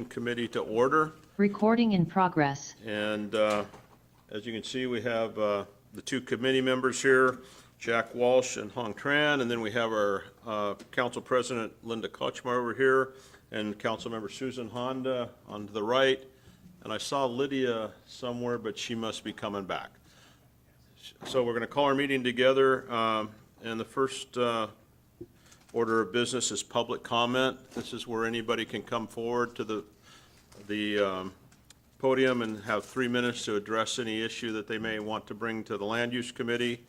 Committee to order. Recording in progress. And as you can see, we have the two committee members here, Jack Walsh and Hong Tran, and then we have our Council President Linda Kotchmar over here, and Council Member Susan Honda on the right. And I saw Lydia somewhere, but she must be coming back. So we're going to call our meeting together, and the first order of business is public comment. This is where anybody can come forward to the podium and have 3 minutes to address any issue that they may want to bring to the Land Use Committee.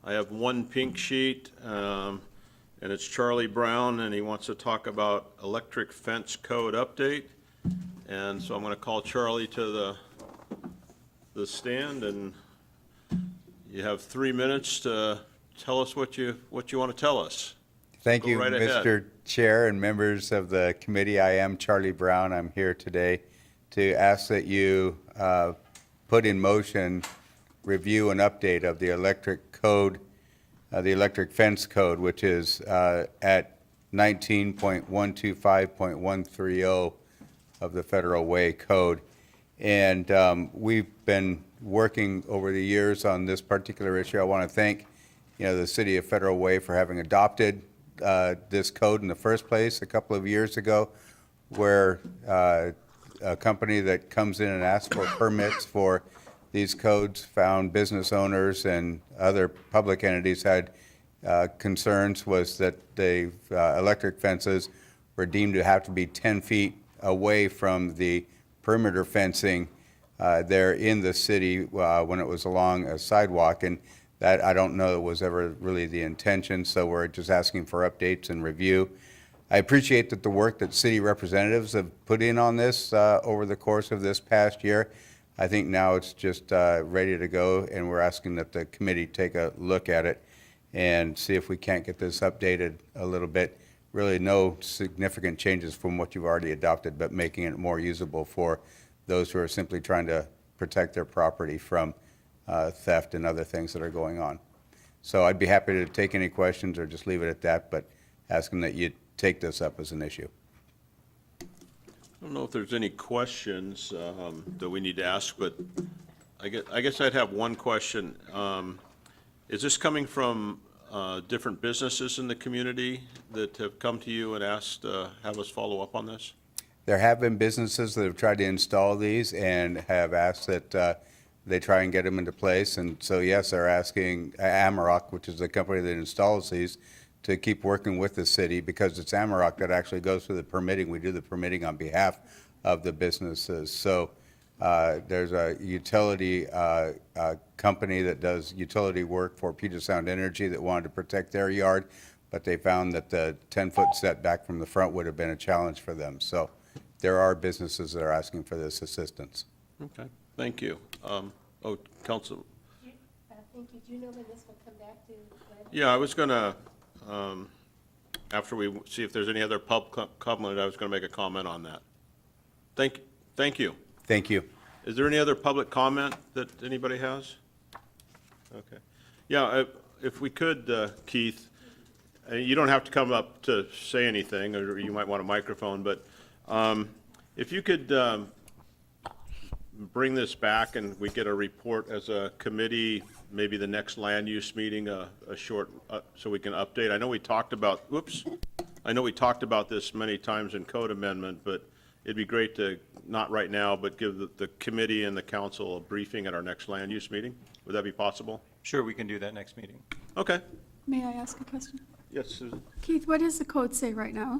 I have one pink sheet, and it's Charlie Brown, and he wants to talk about electric fence code update. And so I'm going to call Charlie to the stand, and you have 3 minutes to tell us what you want to tell us. Thank Go you, right ahead. Mr. Chair and members of the committee. I am Charlie Brown. I'm here today to ask that you put in motion review and update of the electric code, the electric fence code, which is at 19.125.130 of the Federal Way Code. And we've been working over the years on this particular issue. I want to thank the City of Federal Way for having adopted this code in the first place a couple of years ago, where a company that comes in and asks for permits for these codes found business owners and other public entities had concerns was that the electric fences were deemed to have to be 10 feet away from the perimeter fencing there in the city when it was along a sidewalk. And that, I don't know, was ever really the intention, so we're just asking for updates and review. I appreciate that the work that city representatives have put in on this over the course of this past year. I think now it's just ready to go, and we're asking that the committee take a look at it and see if we can't get this updated a little bit. Really no significant changes from what you've already adopted, but making it more usable for those who are simply trying to protect their property from theft and other things that are going on. So I'd be happy to take any questions or just leave it at that, but asking that you take this up as an issue. I don't know if there's any questions that we need to ask, but I guess I'd have one question. Is this coming from different businesses in the community that have come to you and asked to have us follow up on this? There have been businesses that have tried to install these and have asked that they try and get them into place. And so, yes, they're asking Amarok, which is the company that installs these, to keep working with the city, because it's Amarok that actually goes through the permitting. We do the permitting on behalf of the businesses. So there's a utility company that does utility work for Puget Sound Energy that wanted to protect their yard, but they found that the 10-foot setback from the front would have been a challenge for them. So there are businesses that are asking for this assistance. Okay, thank you. Council. Thank you. Do you know when this will come back to? Yeah, I was going to, after we see if there's any other public comment, I was going to make a comment on that. Thank you. Thank you. Is there any other public comment that anybody has? Okay. Yeah, if we could, Keith, you don't have to come up to say anything, or you might want a microphone, but if you could bring this back and we get a report as a committee, maybe the next land use meeting, a short, so we can update. I know we talked about, I know we talked about this many times in code amendment, but it'd be great to, not right now, but give the committee and the council a briefing at our next land use meeting. Would that be possible? Sure, we can do that next meeting. Okay. May I ask a question? Yes, Susan. Keith, what does the code say right now?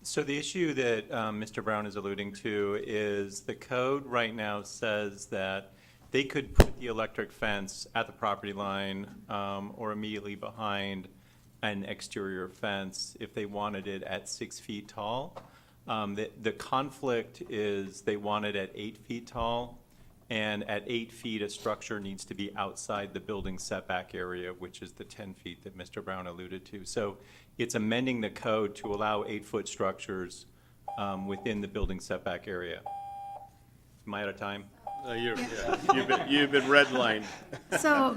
So the issue that Mr. Brown is alluding to is the code right now says that they could put the electric fence at the property line or immediately behind an exterior fence if they wanted it at 6 feet tall. The conflict is they want it at 8 feet tall, and at 8 feet, a structure needs to be outside the building setback area, which is the 10 feet that Mr. Brown alluded to. So it's amending the code to allow 8-foot structures within the building setback area. Am I out of time? You've been redlined. So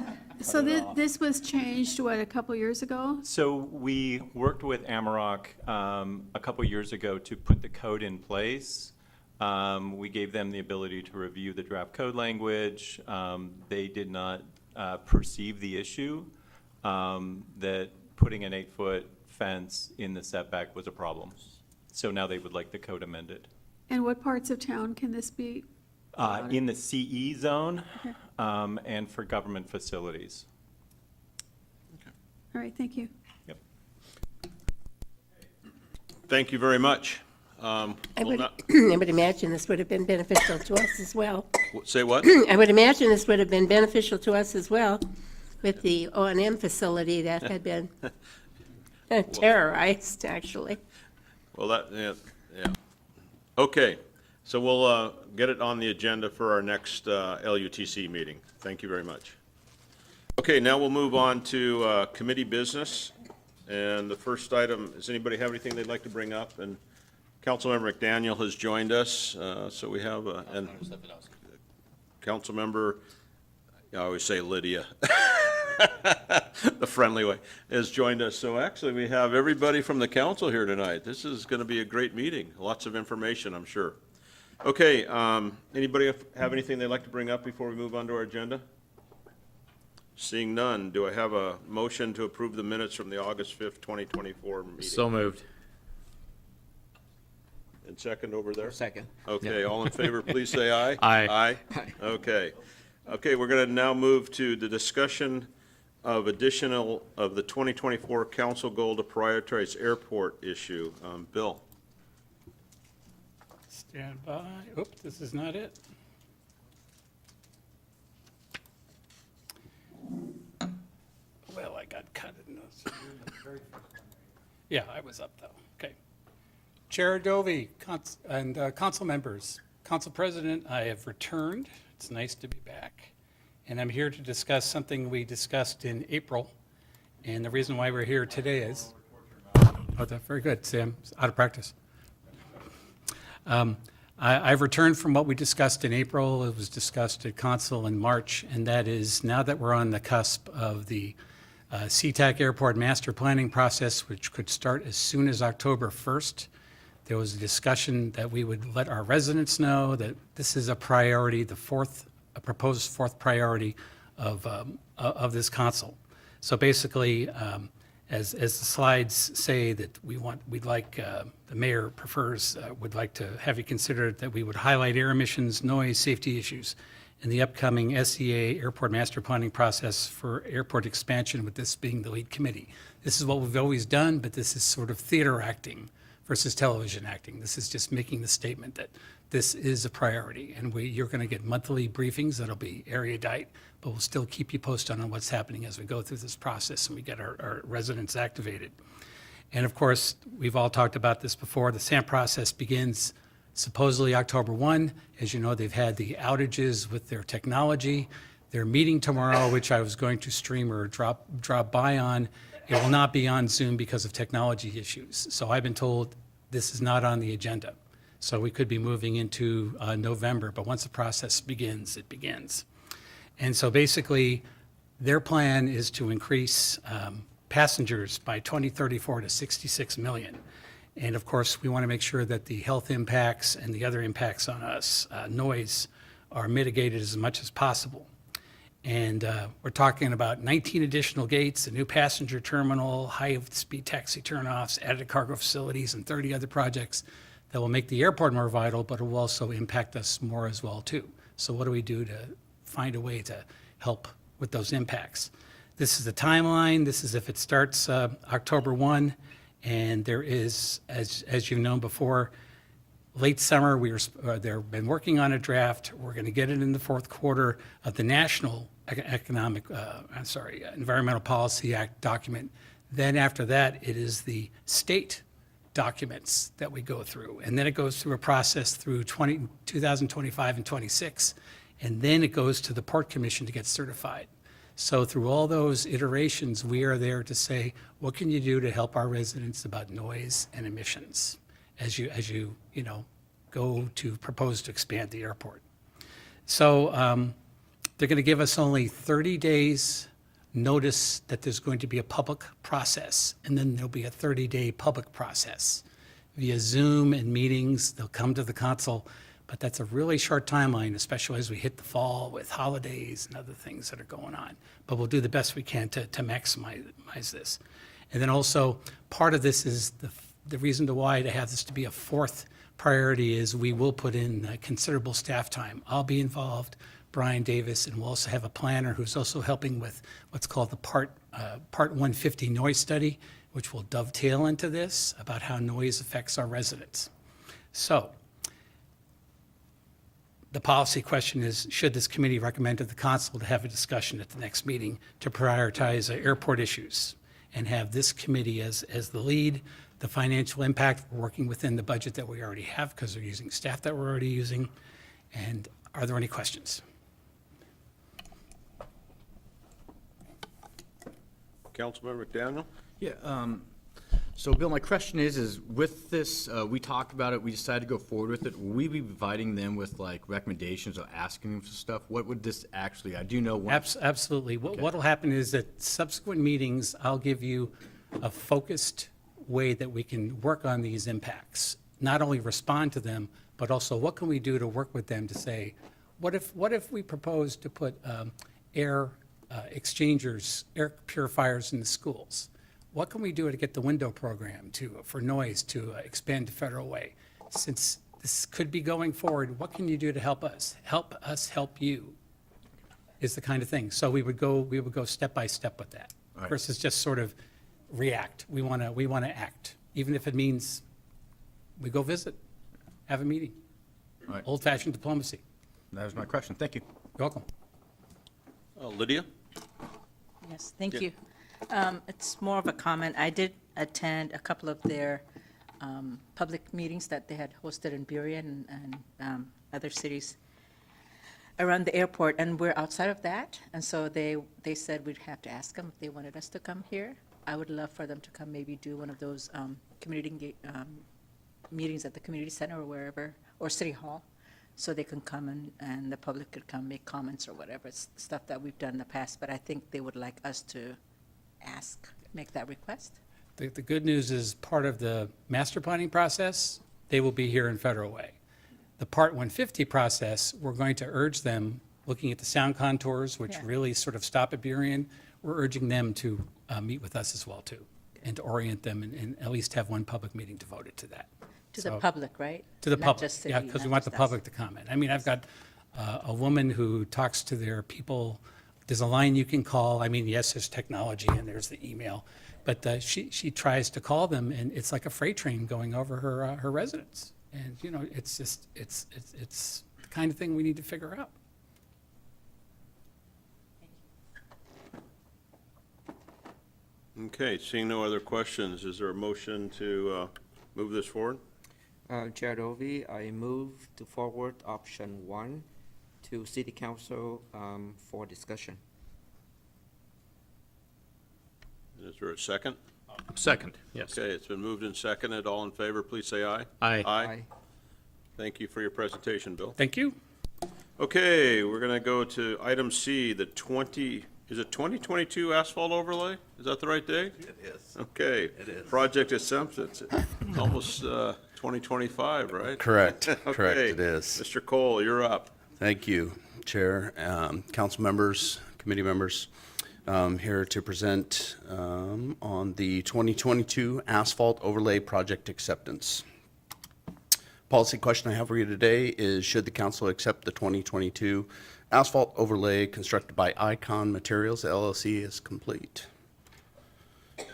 this was changed, what, a couple years ago? So we worked with Amarok a couple years ago to put the code in place. We gave them the ability to review the draft code language. They did not perceive the issue that putting an 8-foot fence in the setback was a problem. So now they would like the code amended. And what parts of town can this be? In the CE zone Okay. and for government facilities. All right, thank you. Yep. Thank you very much. I We'll would, not- I would imagine this would have been beneficial to us as well. Say what? I would imagine this would have been beneficial to us as well with the O&M facility that had been terrorized, actually. Well, yeah. Okay, so we'll get it on the agenda for our next LUTC meeting. Thank you very much. Okay, now we'll move on to committee business. And the first item, does anybody have anything they'd like to bring up? And Councilmember McDaniel has joined us, so we have, and Councilmember, I always say Lydia, the friendly way, has joined us. So actually, we have everybody from the council here tonight. This is going to be a great meeting, lots of information, I'm sure. Okay, anybody have anything they'd like to bring up before we move on to our agenda? Seeing none, do I have a motion to approve the minutes from the August 5th, 2024 meeting? So moved. And second over there? Second. Okay, all in favor, please say aye. Aye. Aye? Okay. Okay, we're going to now move to the discussion of additional, of the 2024 council goal to prioritize airport issue. Bill? Stand by. Oops, this is not it. Well, I got cut in those. Yeah, I was up though. Okay. Chair Dovey and council members, council president, I have returned. It's nice to be back. And I'm here to discuss something we discussed in April. And the reason why we're here today is, oh, that's very good, Sam, out of practice. I've returned from what we discussed in April. It was discussed at council in March, and that is now that we're on the cusp of the SeaTac Airport master planning process, which could start as soon as October 1st. There was a discussion that we would let our residents know that this is a priority, a proposed fourth priority of this council. So basically, as the slides say, that we'd like, the mayor prefers, would like to have you consider that we would highlight air emissions, noise, safety issues in the upcoming SEA Airport Master Planning process for airport expansion, with this being the lead committee. This is what we've always done, but this is sort of theater acting versus television acting. This is just making the statement that this is a priority, and you're going to get monthly briefings that'll be erudite, but we'll still keep you posted on what's happening as we go through this process and we get our residents activated. And of course, we've all talked about this before. The SAM process begins supposedly October 1. As you know, they've had the outages with their technology. They're meeting tomorrow, which I was going to stream or drop by on. It will not be on Zoom because of technology issues. So I've been told this is not on the agenda. So we could be moving into November, but once the process begins, it begins. And so basically, their plan is to increase passengers by 2034 to 66 million. And of course, we want to make sure that the health impacts and the other impacts on us, noise, are mitigated as much as possible. And we're talking about 19 additional gates, a new passenger terminal, high-speed taxi turnoffs, added cargo facilities, and 30 other projects that will make the airport more vital, but it will also impact us more as well, too. So what do we do to find a way to help with those impacts? This is the timeline. This is if it starts October 1, and there is, as you've known before, late summer, they've been working on a draft. We're going to get it in the fourth quarter of the National Environmental Policy Act document. Then after that, it is the state documents that we go through. And then it goes through a process through 2025 and 26. And then it goes to the Port Commission to get certified. So through all those iterations, we are there to say, what can you do to help our residents about noise and emissions as you go to propose to expand the airport? So they're going to give us only 30 days notice that there's going to be a public process, and then there'll be a 30-day public process via Zoom and meetings. They'll come to the council, But that's a really short timeline, especially as we hit the fall with holidays and other things that are going on. But we'll do the best we can to maximize this. And then also, part of this is the reason to why to have this to be a fourth priority is we will put in considerable staff time. I'll be involved, Brian Davis, and we'll also have a planner who's also helping with what's called the Part 150 noise study, which will dovetail into this about how noise affects our residents. So the policy question is, should this committee recommend to the council to have a discussion at the next meeting to prioritize airport issues and have this committee as the lead? The financial impact, we're working within the budget that we already have because we're using staff that we're already using. And are there any questions? Councilmember McDaniel? Yeah, so Bill, my question is with this, we talked about it, we decided to go forward with it. Will we be providing them with like recommendations or asking them for stuff? What would this actually, I do know one. Absolutely. What'll happen is that subsequent meetings, I'll give you a focused way that we can work on these impacts. Not only respond to them, but also what can we do to work with them to say, what if we propose to put air exchangers, air purifiers in the schools? What can we do to get the window program for noise to expand to Federal Way? Since this could be going forward, what can you do to help us? Help us help you is the kind of thing. So we would go step by step with that All right. versus just sort of react. We want to act, even if it means we go visit, have a meeting. All right. Old-fashioned diplomacy. That was my question. Thank you. You're welcome. Lydia? Yes, thank Yeah. you. It's more of a comment. I did attend a couple of their public meetings that they had hosted in Burien and other cities around the airport, and we're outside of that. And so they said we'd have to ask them if they wanted us to come here. I would love for them to come maybe do one of those meetings at the community center or wherever, or City Hall, so they can come and the public could come make comments or whatever. It's stuff that we've done in the past, but I think they would like us to make that request. The good news is part of the master planning process, they will be here in Federal Way. The Part 150 process, we're going to urge them, looking at the sound contours, which Yeah. really sort of stop at Burien, we're urging them to meet with us as well, too, and to orient them and at least have one public meeting devoted to that. To the So- public, right? To the Not public, just yeah, city, because we not want the just us. public to comment. I mean, I've got a woman who talks to their people. There's a line you can call. I mean, yes, there's technology and there's the email, but she tries to call them, and it's like a freight train going over her residence. And, you know, it's just, it's the kind of thing we need to figure out. Okay, seeing no other questions, is there a motion to move this forward? Chair Dovey, I move to forward option 1 to City Council for discussion. Is there a second? Second, yes. Okay, it's been moved and seconded. All in favor, please say aye. Aye. Aye. Thank you for your presentation, Bill. Thank you. Okay, we're going to go to item C, is it 2022 asphalt overlay? Is that the right date? It is. Okay. It is. Project acceptance, it's almost 2025, right? Correct, correct, Okay. it is. Mr. Cole, you're up. Thank you, Chair, council members, committee members. Here to present on the 2022 asphalt overlay project acceptance. Policy question I have for you today is, should the council accept the 2022 asphalt overlay constructed by Icon Materials LLC as complete?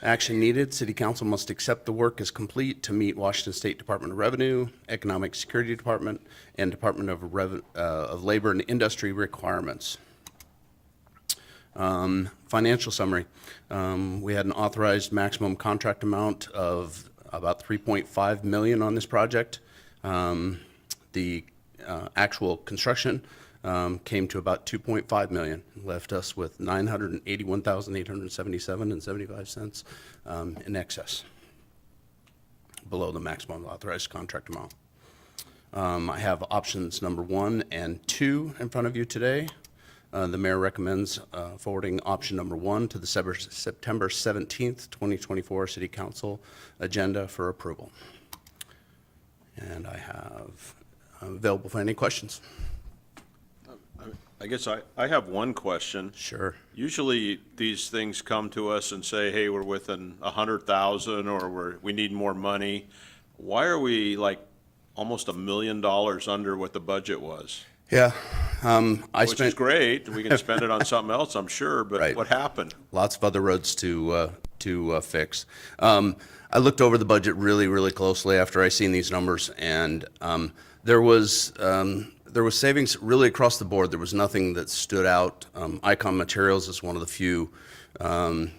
Action needed, City Council must accept the work as complete to meet Washington State Department of Revenue, Economic Security Department, and Department of Labor and Industry requirements. Financial summary. We had an authorized maximum contract amount of about $3.5 million on this project. The actual construction came to about $2.5 million, left us with $981,877.75 in excess, below the maximum authorized contract amount. I have options number 1 and 2 in front of you today. The mayor recommends forwarding option number 1 to the September 17th, 2024 City Council agenda for approval. And I have I'm available for any questions. I guess I have one question. Sure. Usually, these things come to us and say, hey, we're within 100,000, or we need more money. Why are we like almost $1 million under what the budget was? Yeah, Which is great, we can spend it on something else, I'm sure, but Right. what happened? lots of other roads to fix. I looked over the budget really, really closely after I seen these numbers, and there was savings really across the board. There was nothing that stood out. Icon Materials is one of the few pavers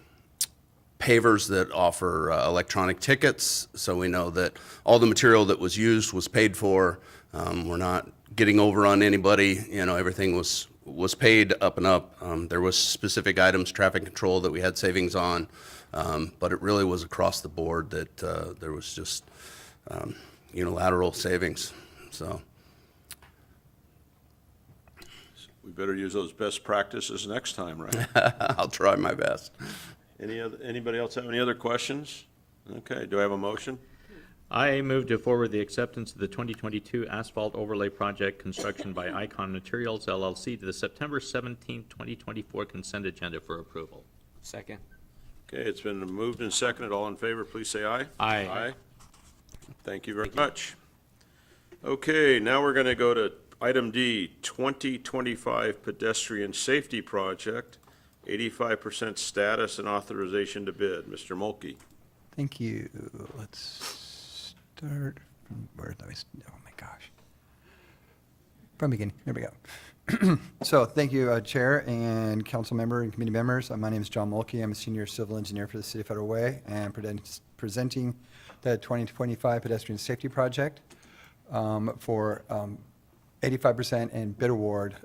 that offer electronic tickets, so we know that all the material that was used was paid for. We're not getting over on anybody, everything was paid up and up. There was specific items, traffic control, that we had savings on, but it really was across the board that there was just unilateral savings, so. We better use those best practices next time, right? I'll try my best. Anybody else have any other questions? Okay, do I have a motion? I move to forward the acceptance of the 2022 asphalt overlay project construction by Icon Materials LLC to the September 17, 2024 consent agenda for approval. Second. Okay, it's been moved and seconded. All in favor, please say aye. Aye. Aye. Thank you very much. Okay, now we're going to go to item D, 2025 pedestrian safety project, 85% status and authorization to bid. Mr. Mulkey. Thank you. Let's start from where do I, oh my gosh. From beginning, there we go. So thank you, Chair and council member and committee members. My name is John Mulkey. I'm a senior civil engineer for the City of Federal Way and presenting the 2025 pedestrian safety project for 85% and bid award.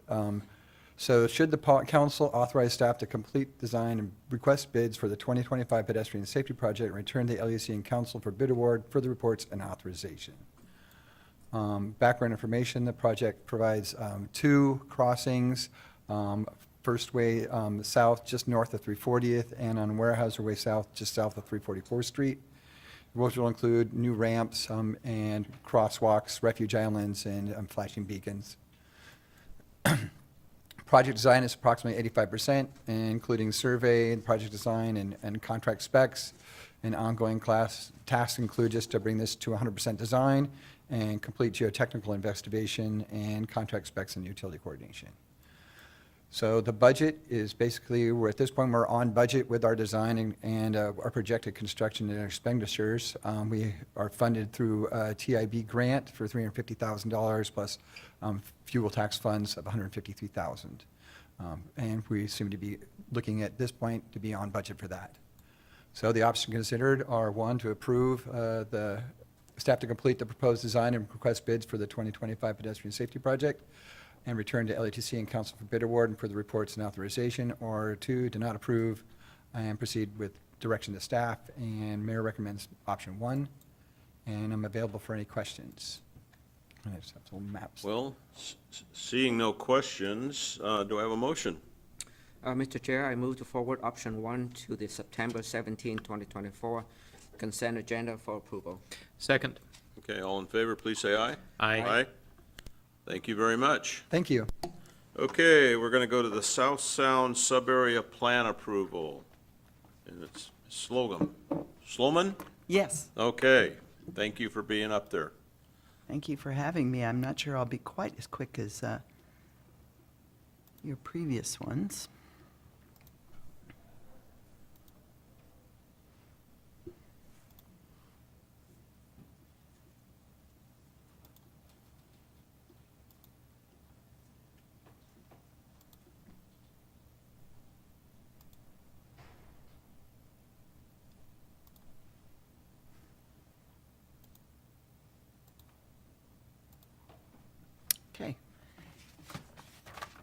So should the council authorize staff to complete design and request bids for the 2025 pedestrian safety project and return to LUC and council for bid award, further reports, and authorization. Background information, the project provides 2 crossings, First Way south, just north of 340th, and on Weyerhaeuser Way south, just south of 344th Street. Which will include new ramps and crosswalks, refuge islands, and flashing beacons. Project design is approximately 85%, including survey and project design and contract specs. And ongoing tasks include just to bring this to 100% design and complete geotechnical investigation and contract specs and utility coordination. So the budget is basically, at this point, we're on budget with our design and our projected construction and expenditures. We are funded through a TIB grant for $350,000 plus fuel tax funds of $153,000. And we seem to be looking at this point to be on budget for that. So the options considered are, 1, to approve the staff to complete the proposed design and request bids for the 2025 pedestrian safety project and return to LATC and council for bid award and for the reports and authorization, or 2, to not approve and proceed with direction to staff. And mayor recommends option 1, and I'm available for any questions. I just have some maps. Well, seeing no questions, do I have a motion? Mr. Chair, I move to forward option 1 to the September 17, 2024 consent agenda for approval. Second. Okay, all in favor, please say aye. Aye. Aye. Thank you very much. Thank you. Okay, we're going to go to the South Sound Sub-Area Plan Approval. And it's Sloman? Yes, Okay, thank you for being up there. thank you for having me. I'm not sure I'll be quite as quick as your previous ones. Okay.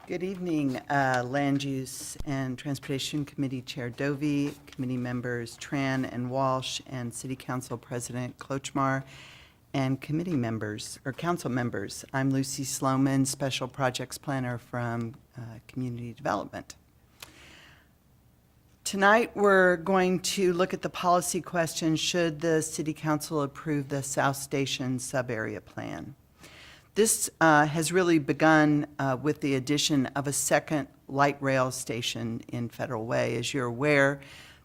Good evening, Land Use and Transportation Committee Chair Dovey, committee members Tran and Walsh, and City Council President Klochmar, and committee members, or council members. I'm Lucy Sloman, Special Projects Planner from Community Development. Tonight, we're going to look at the policy question, should the City Council approve the South Station Sub-Area Plan? This has really begun with the addition of a second light rail station in Federal Way. As you're aware,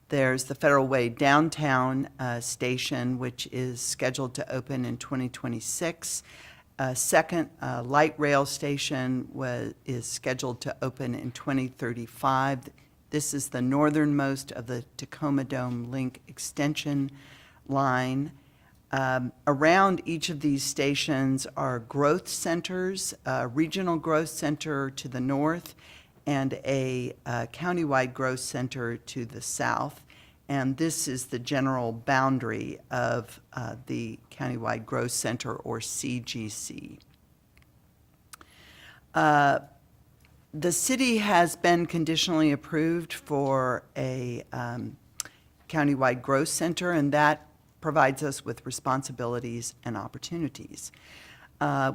there's the Federal Way Downtown Station, which is scheduled to open in 2026. A second light rail station is scheduled to open in 2035. This is the northernmost of the Tacoma Dome Link extension line. Around each of these stations are growth centers, a regional growth center to the north and a countywide growth center to the south. And this is the general boundary of the Countywide Growth Center, or CGC. The city has been conditionally approved for a countywide growth center, and that provides us with responsibilities and opportunities.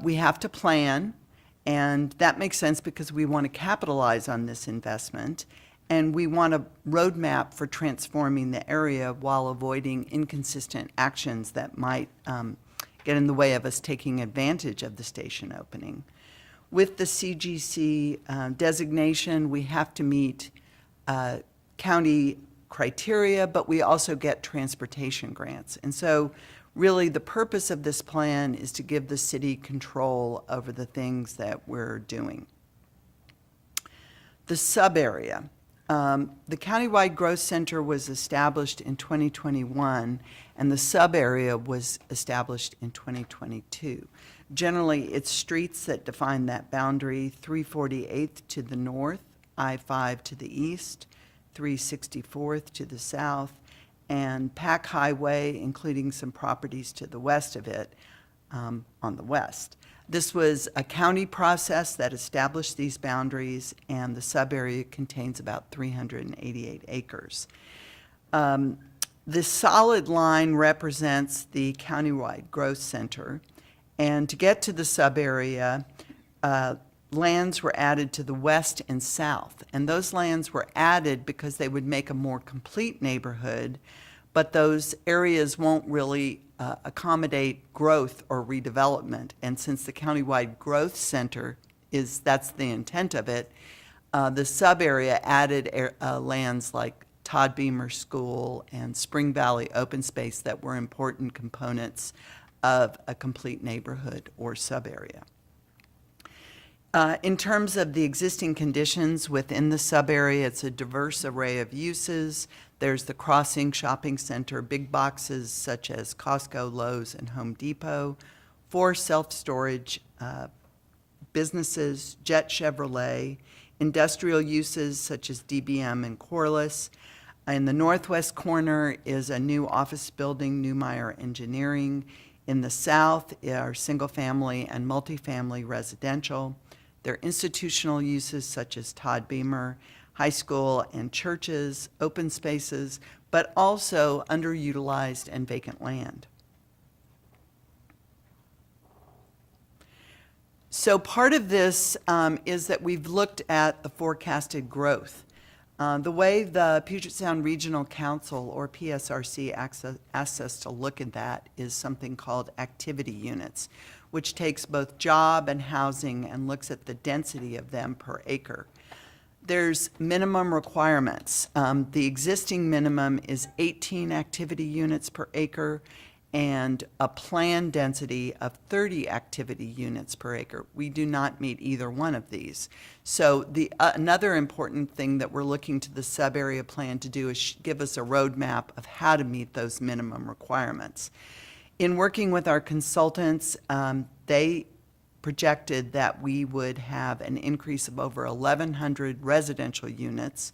We have to plan, and that makes sense because we want to capitalize on this investment, and we want a roadmap for transforming the area while avoiding inconsistent actions that might get in the way of us taking advantage of the station opening. With the CGC designation, we have to meet county criteria, but we also get transportation grants. And so really the purpose of this plan is to give the city control over the things that we're doing. The sub-area. The Countywide Growth Center was established in 2021, and the sub-area was established in 2022. Generally, it's streets that define that boundary: 348th to the north, I-5 to the east, 364th to the south, and Pack Highway, including some properties to the west of it, on the west. This was a county process that established these boundaries, and the sub-area contains about 388 acres. This solid line represents the Countywide Growth Center, and to get to the sub-area, lands were added to the west and south, and those lands were added because they would make a more complete neighborhood, but those areas won't really accommodate growth or redevelopment. And since the Countywide Growth Center that's the intent of it, the sub-area added lands like Todd Beamer School and Spring Valley Open Space that were important components of a complete neighborhood or sub-area. In terms of the existing conditions within the sub-area, it's a diverse array of uses. There's the Crossing Shopping Center, big boxes such as Costco, Lowe's, and Home Depot, 4 self-storage businesses, Jet Chevrolet, industrial uses such as DBM and Corliss. In the northwest corner is a new office building, Newmeyer Engineering. In the south are single-family and multifamily residential. There are institutional uses such as Todd Beamer, high school and churches, open spaces, but also underutilized and vacant land. So part of this is that we've looked at the forecasted growth. The way the Puget Sound Regional Council, or PSRC, asks us to look at that is something called activity units, which takes both job and housing and looks at the density of them per acre. There's minimum requirements. The existing minimum is 18 activity units per acre and a planned density of 30 activity units per acre. We do not meet either one of these. So another important thing that we're looking to the sub-area plan to do is give us a roadmap of how to meet those minimum requirements. In working with our consultants, they projected that we would have an increase of over 1,100 residential units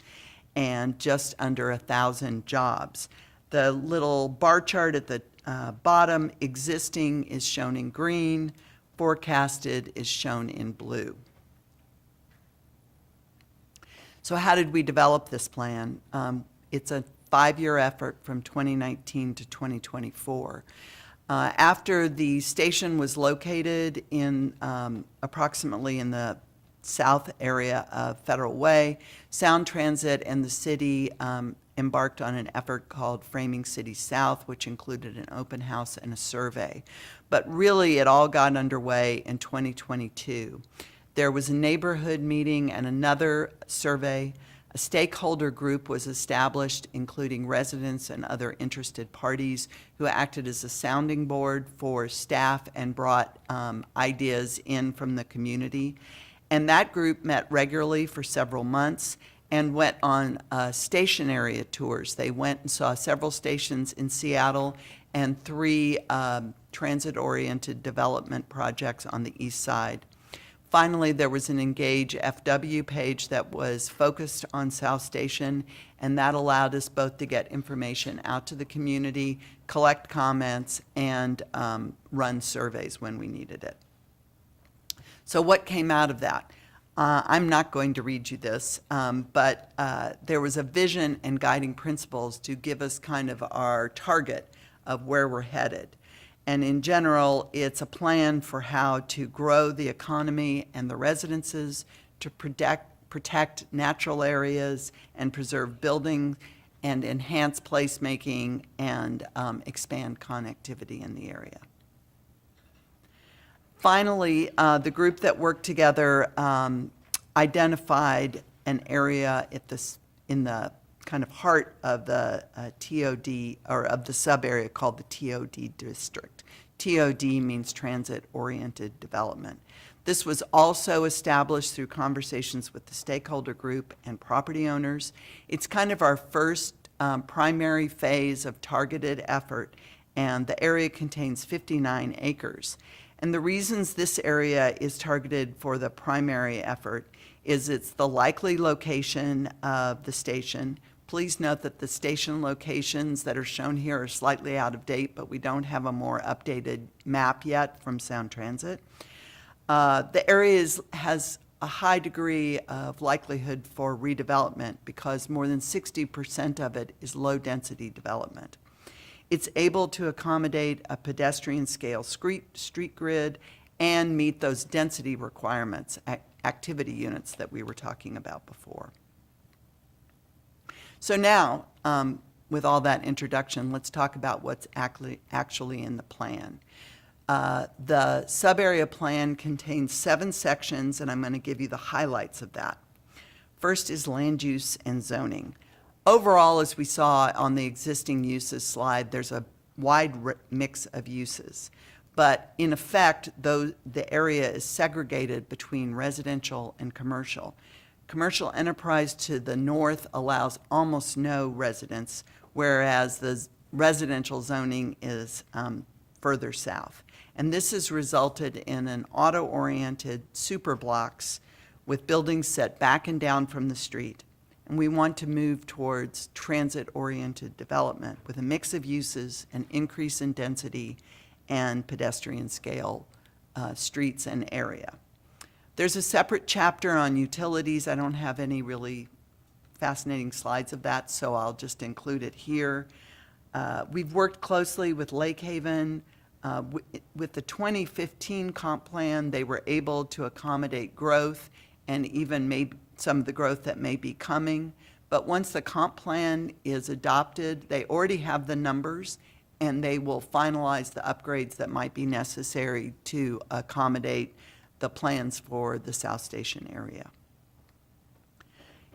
and just under 1,000 jobs. The little bar chart at the bottom, existing, is shown in green, forecasted is shown in blue. So how did we develop this plan? It's a 5-year effort from 2019 to 2024. After the station was located in approximately in the south area of Federal Way, Sound Transit and the city embarked on an effort called Framing City South, which included an open house and a survey. But really, it all got underway in 2022. There was a neighborhood meeting and another survey. A stakeholder group was established, including residents and other interested parties, who acted as a sounding board for staff and brought ideas in from the community. And that group met regularly for several months and went on station area tours. They went and saw several stations in Seattle and 3 transit-oriented development projects on the east side. Finally, there was an Engage FW page that was focused on South Station, and that allowed us both to get information out to the community, collect comments, and run surveys when we needed it. So what came out of that? I'm not going to read you this, but there was a vision and guiding principles to give us kind of our target of where we're headed. And in general, it's a plan for how to grow the economy and the residences, to protect natural areas and preserve buildings, and enhance placemaking and expand connectivity in the area. Finally, the group that worked together identified an area in the kind of heart of the TOD, or of the sub-area called the TOD district. TOD means transit-oriented development. This was also established through conversations with the stakeholder group and property owners. It's kind of our first primary phase of targeted effort, and the area contains 59 acres. And the reasons this area is targeted for the primary effort is it's the likely location of the station. Please note that the station locations that are shown here are slightly out of date, but we don't have a more updated map yet from Sound Transit. The area has a high degree of likelihood for redevelopment because more than 60% of it is low-density development. It's able to accommodate a pedestrian scale street grid and meet those density requirements, activity units that we were talking about before. So now, with all that introduction, let's talk about what's actually in the plan. The sub-area plan contains 7 sections, and I'm going to give you the highlights of that. First is land use and zoning. Overall, as we saw on the existing uses slide, there's a wide mix of uses. But in effect, though the area is segregated between residential and commercial. Commercial enterprise to the north allows almost no residents, whereas the residential zoning is further south. And this has resulted in an auto-oriented super blocks with buildings set back and down from the street. And we want to move towards transit-oriented development with a mix of uses, an increase in density, and pedestrian scale streets and area. There's a separate chapter on utilities. I don't have any really fascinating slides of that, so I'll just include it here. We've worked closely with Lake Haven. With the 2015 comp plan, they were able to accommodate growth and even maybe some of the growth that may be coming. But once the comp plan is adopted, they already have the numbers, and they will finalize the upgrades that might be necessary to accommodate the plans for the South Station area.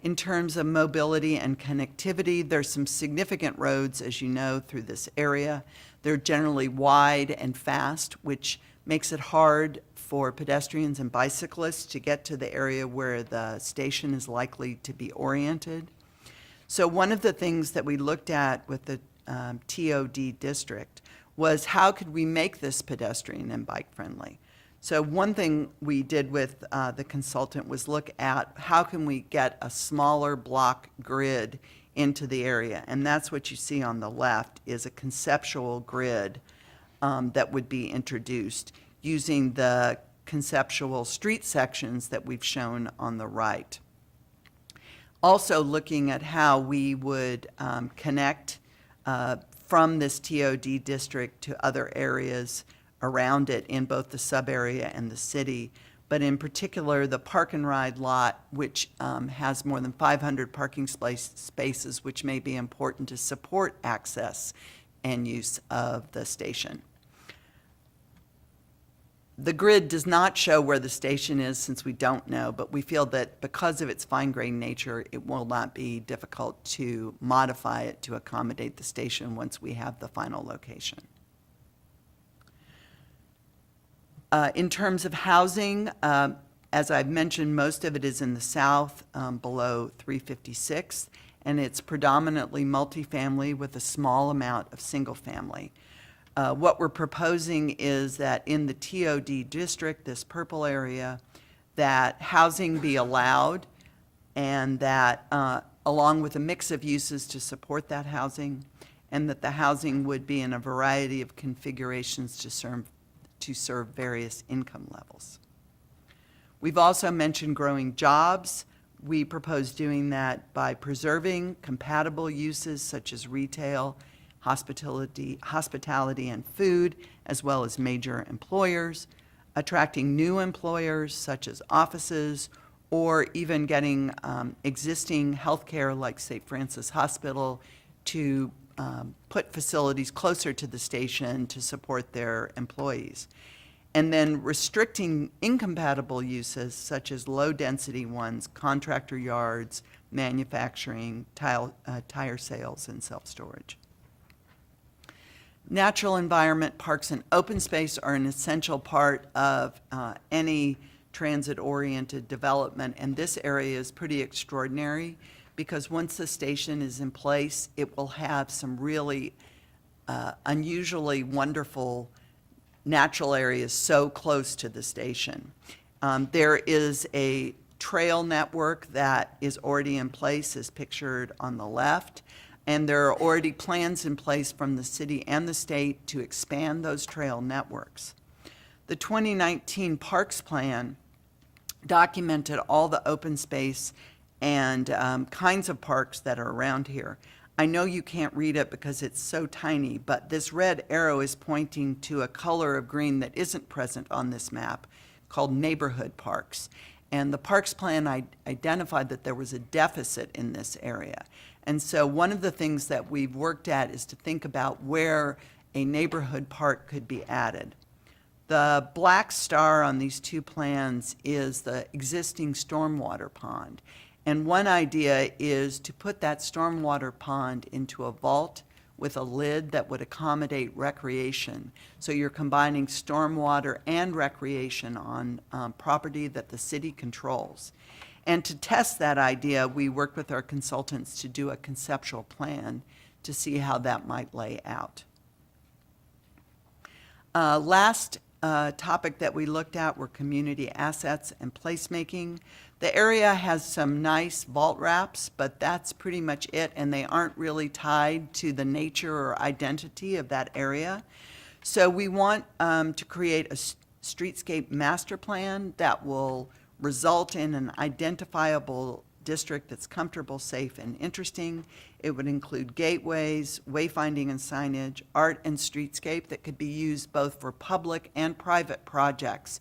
In terms of mobility and connectivity, there's some significant roads, as you know, through this area. They're generally wide and fast, which makes it hard for pedestrians and bicyclists to get to the area where the station is likely to be oriented. So one of the things that we looked at with the TOD district was how could we make this pedestrian and bike friendly? So one thing we did with the consultant was look at how can we get a smaller block grid into the area. And that's what you see on the left is a conceptual grid that would be introduced using the conceptual street sections that we've shown on the right. Also looking at how we would connect from this TOD district to other areas around it in both the sub-area and the city. but in particular, the park and ride lot, which has more than 500 parking spaces, which may be important to support access and use of the station. The grid does not show where the station is since we don't know, but we feel that because of its fine-grained nature, it will not be difficult to modify it to accommodate the station once we have the final location. In terms of housing, as I've mentioned, most of it is in the south, below 356, and it's predominantly multifamily with a small amount of single-family. What we're proposing is that in the TOD district, this purple area, that housing be allowed, and that along with a mix of uses to support that housing, and that the housing would be in a variety of configurations to serve various income levels. We've also mentioned growing jobs. We propose doing that by preserving compatible uses such as retail, hospitality and food, as well as major employers, attracting new employers such as offices, or even getting existing healthcare like St. Francis Hospital to put facilities closer to the station to support their employees. And then restricting incompatible uses such as low-density ones, contractor yards, manufacturing, tire sales, and self-storage. Natural environment, parks, and open space are an essential part of any transit-oriented development, and this area is pretty extraordinary because once the station is in place, it will have some really unusually wonderful natural areas so close to the station. There is a trail network that is already in place, as pictured on the left, and there are already plans in place from the city and the state to expand those trail networks. The 2019 Parks Plan documented all the open space and kinds of parks that are around here. I know you can't read it because it's so tiny, but this red arrow is pointing to a color of green that isn't present on this map called neighborhood parks. And the Parks Plan identified that there was a deficit in this area. And so one of the things that we've worked at is to think about where a neighborhood park could be added. The black star on these two plans is the existing stormwater pond. And one idea is to put that stormwater pond into a vault with a lid that would accommodate recreation. So you're combining stormwater and recreation on property that the city controls. And to test that idea, we worked with our consultants to do a conceptual plan to see how that might lay out. Last topic that we looked at were community assets and placemaking. The area has some nice vault wraps, but that's pretty much it, and they aren't really tied to the nature or identity of that area. So we want to create a streetscape master plan that will result in an identifiable district that's comfortable, safe, and interesting. It would include gateways, wayfinding and signage, art and streetscape that could be used both for public and private projects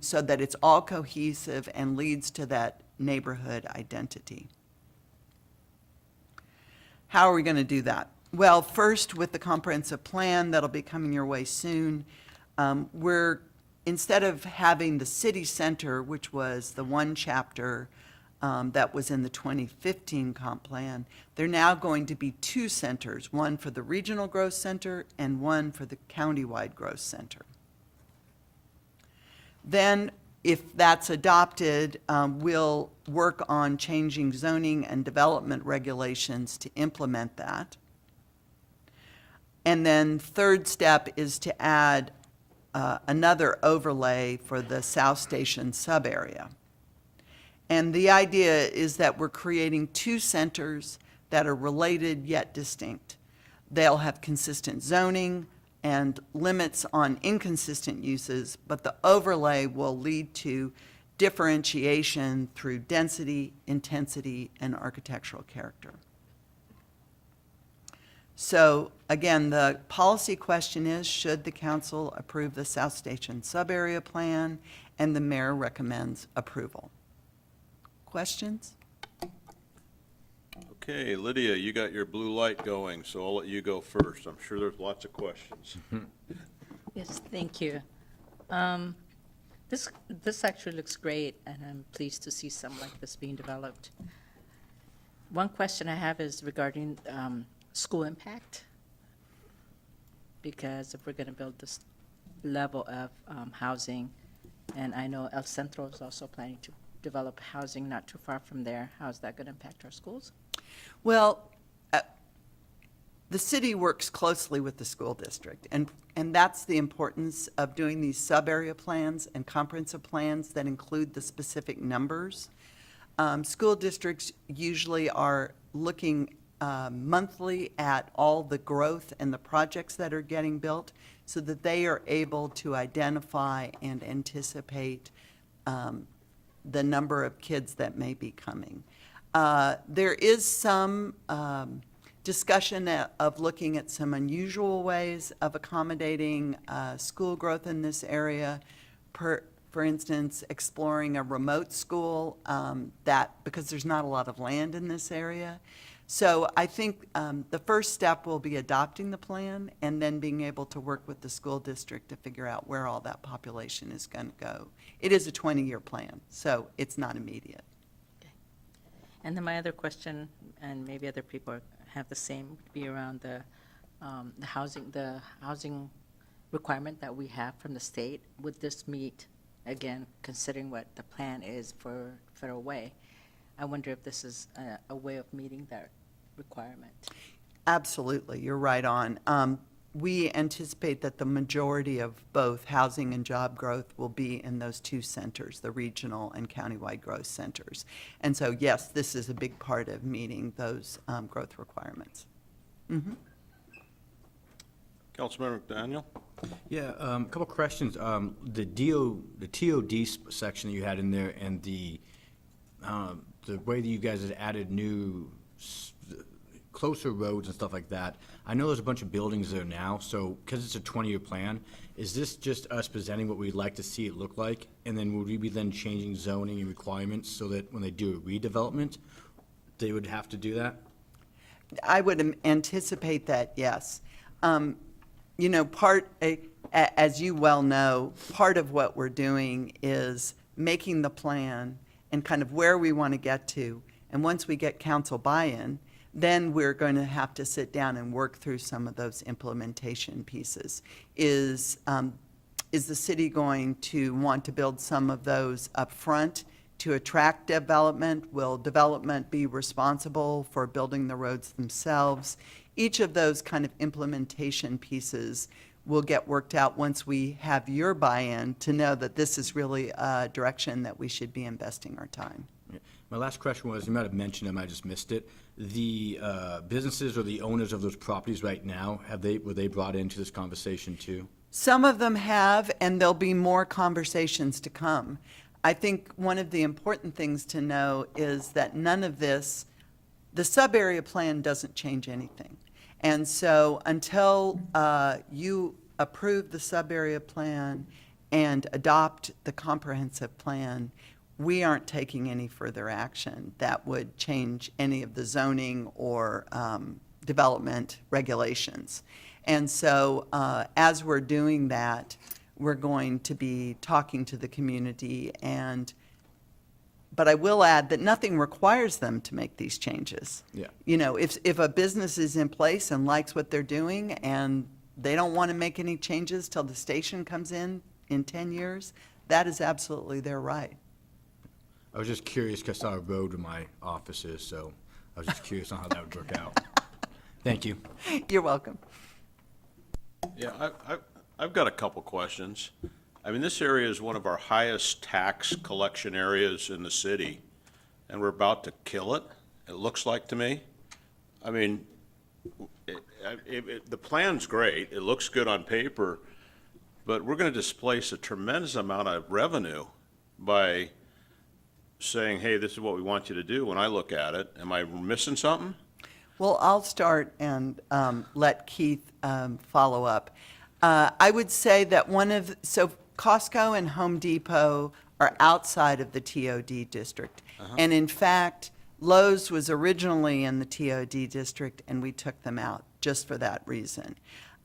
so that it's all cohesive and leads to that neighborhood identity. How are we going to do that? Well, first, with the comprehensive plan that'll be coming your way soon, instead of having the city center, which was the one chapter that was in the 2015 comp plan, there are now going to be two centers, one for the regional growth center and one for the countywide growth center. Then, if that's adopted, we'll work on changing zoning and development regulations to implement that. And then third step is to add another overlay for the South Station sub-area. And the idea is that we're creating two centers that are related yet distinct. They'll have consistent zoning and limits on inconsistent uses, but the overlay will lead to differentiation through density, intensity, and architectural character. So again, the policy question is, should the council approve the South Station sub-area plan? And the mayor recommends approval. Questions? Okay, Lydia, you got your blue light going, so I'll let you go first. I'm sure there's lots of questions. Yes, thank you. This actually looks great, and I'm pleased to see something like this being developed. One question I have is regarding school impact, because if we're going to build this level of housing, and I know El Centro is also planning to develop housing not too far from there, how's that going to impact our schools? Well, the city works closely with the school district, and that's the importance of doing these sub-area plans and comprehensive plans that include the specific numbers. School districts usually are looking monthly at all the growth and the projects that are getting built so that they are able to identify and anticipate the number of kids that may be coming. There is some discussion of looking at some unusual ways of accommodating school growth in this area. For instance, exploring a remote school because there's not a lot of land in this area. So I think the first step will be adopting the plan and then being able to work with the school district to figure out where all that population is going to go. It is a 20-year plan, so it's not immediate. And then my other question, and maybe other people have the same, would be around the housing requirement that we have from the state. Would this meet, again, considering what the plan is for Federal Way? I wonder if this is a way of meeting that requirement. Absolutely, you're right on. We anticipate that the majority of both housing and job growth will be in those two centers, the regional and countywide growth centers. And so, yes, this is a big part of meeting those growth requirements. Mm-hmm. Councilmember McDaniel? Yeah, a couple questions. The TOD section that you had in there and the way that you guys had added new closer roads and stuff like that. I know there's a bunch of buildings there now, so because it's a 20-year plan, is this just us presenting what we'd like to see it look like? And then would we be then changing zoning and requirements so that when they do a redevelopment, they would have to do that? I would anticipate that, yes. You know, as you well know, part of what we're doing is making the plan and kind of where we want to get to. And once we get council buy-in, then we're going to have to sit down and work through some of those implementation pieces. Is the city going to want to build some of those up front to attract development? Will development be responsible for building the roads themselves? Each of those kind of implementation pieces will get worked out once we have your buy-in to know that this is really a direction that we should be investing our time. Yeah. My last question was, you might have mentioned them, I just missed it. The businesses or the owners of those properties right now, were they brought into this conversation too? Some of them have, and there'll be more conversations to come. I think one of the important things to know is that none of this, the sub-area plan doesn't change anything. And so until you approve the sub-area plan and adopt the comprehensive plan, we aren't taking any further action that would change any of the zoning or development regulations. And so as we're doing that, we're going to be talking to the community, but I will add that nothing requires them to make these changes. Yeah. You know, if a business is in place and likes what they're doing and they don't want to make any changes till the station comes in 10 years, that is absolutely their right. I was just curious because I saw a road where my office is, so I was just curious on how that would work out. Thank you. You're welcome. Yeah, I've got a couple questions. I mean, this area is one of our highest tax collection areas in the city, and we're about to kill it, it looks like to me. I mean, the plan's great, it looks good on paper, but we're going to displace a tremendous amount of revenue by saying, hey, this is what we want you to do. When I look at it, am I missing something? Well, I'll start and let Keith follow up. I would say that so Costco and Home Depot are outside of the TOD district. And in fact, Lowe's was originally in the TOD district, and we took them out just for that reason.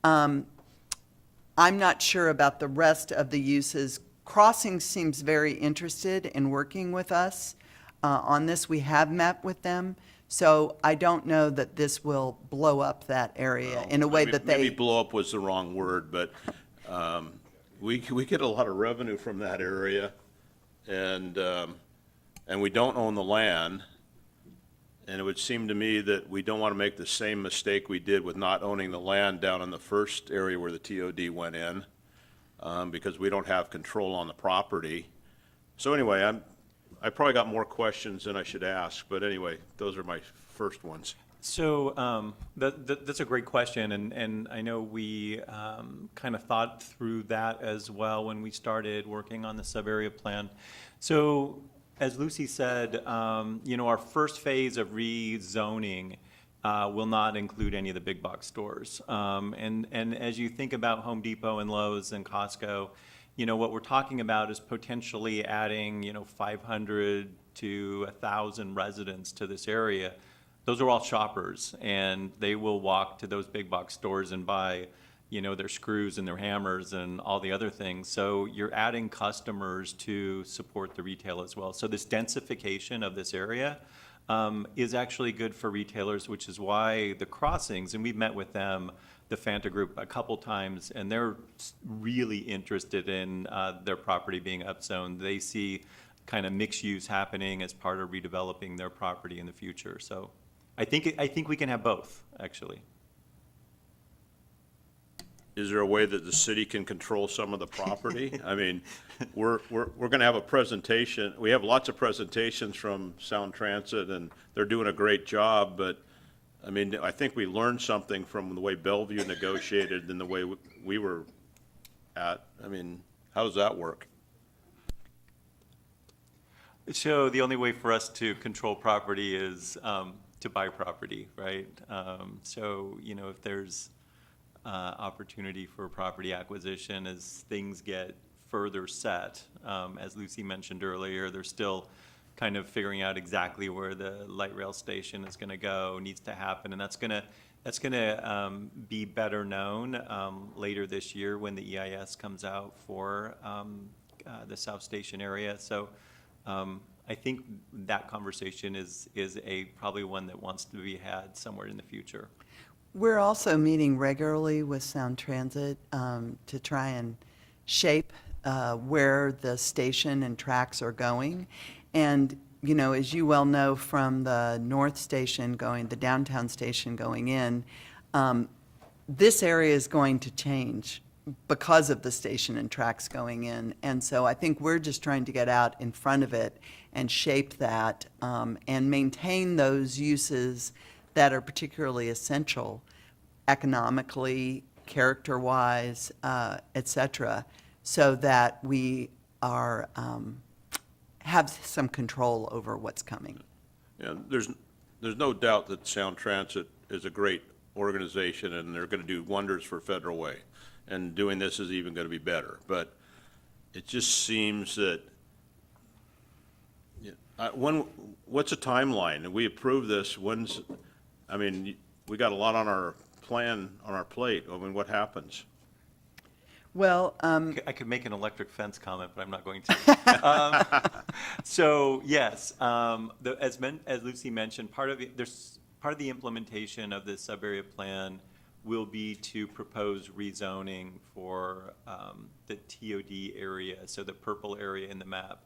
I'm not sure about the rest of the uses. Crossing seems very interested in working with us on this. We have met with them. So I don't know that this will blow up that area in a way that Maybe blow up was the wrong word, but we get a lot of revenue from that area, and we don't own the land. And it would seem to me that we don't want to make the same mistake we did with not owning the land down in the first area where the TOD went in, because we don't have control on the property. So anyway, I probably got more questions than I should ask, but anyway, those are my first ones. So that's a great question, and I know we kind of thought through that as well when we started working on the sub-area plan. So as Lucy said, our first phase of rezoning will not include any of the big box stores. And as you think about Home Depot and Lowe's and Costco, what we're talking about is potentially adding, 500 to 1,000 residents to this area. Those are all shoppers, and they will walk to those big box stores and buy, their screws and their hammers and all the other things. So you're adding customers to support the retail as well. So this densification of this area is actually good for retailers, which is why the crossings, and we've met with them, the Fanta Group, a couple times, and they're really interested in their property being upzoned. They see kind of mixed use happening as part of redeveloping their property in the future. So I think we can have both, actually. Is there a way that the city can control some of the property? I mean, we're going to have a presentation. We have lots of presentations from Sound Transit, and they're doing a great job, but I mean, I think we learned something from the way Bellevue negotiated and the way we were at. I mean, how does that work? So the only way for us to control property is to buy property, right? So, if there's opportunity for property acquisition as things get further set, as Lucy mentioned earlier, they're still kind of figuring out exactly where the light rail station is going to go, needs to happen, and that's going to be better known later this year when the EIS comes out for the South Station area. So I think that conversation is probably one that wants to be had somewhere in the future. We're also meeting regularly with Sound Transit to try and shape where the station and tracks are going. And, as you well know from the North Station the downtown station going in, this area is going to change because of the station and tracks going in. And so I think we're just trying to get out in front of it and shape that and maintain those uses that are particularly essential economically, character-wise, et cetera, so that we are have some control over what's coming. Yeah, there's no doubt that Sound Transit is a great organization, and they're going to do wonders for Federal Way, and doing this is even going to be better. But it just seems that what's a timeline? We approve this. We got a lot on our plate. I mean, what happens? Well, I could make an electric fence comment, but I'm not going to. So yes, as Lucy mentioned, part of the implementation of this sub-area plan will be to propose rezoning for the TOD area, so the purple area in the map.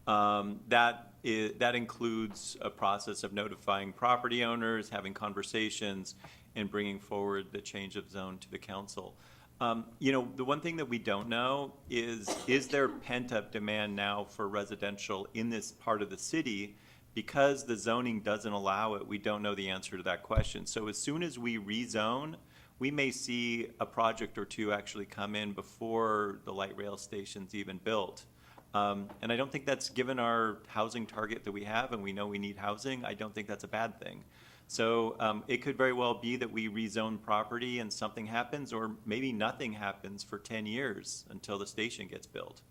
That includes a process of notifying property owners, having conversations, and bringing forward the change of zone to the council. The one thing that we don't know is there pent-up demand now for residential in this part of the city? Because the zoning doesn't allow it, we don't know the answer to that question. So as soon as we rezone, we may see a project or two actually come in before the light rail station's even built. And I don't think that's, given our housing target that we have, and we know we need housing, I don't think that's a bad thing. So it could very well be that we rezone property and something happens, or maybe nothing happens for 10 years until the station gets built.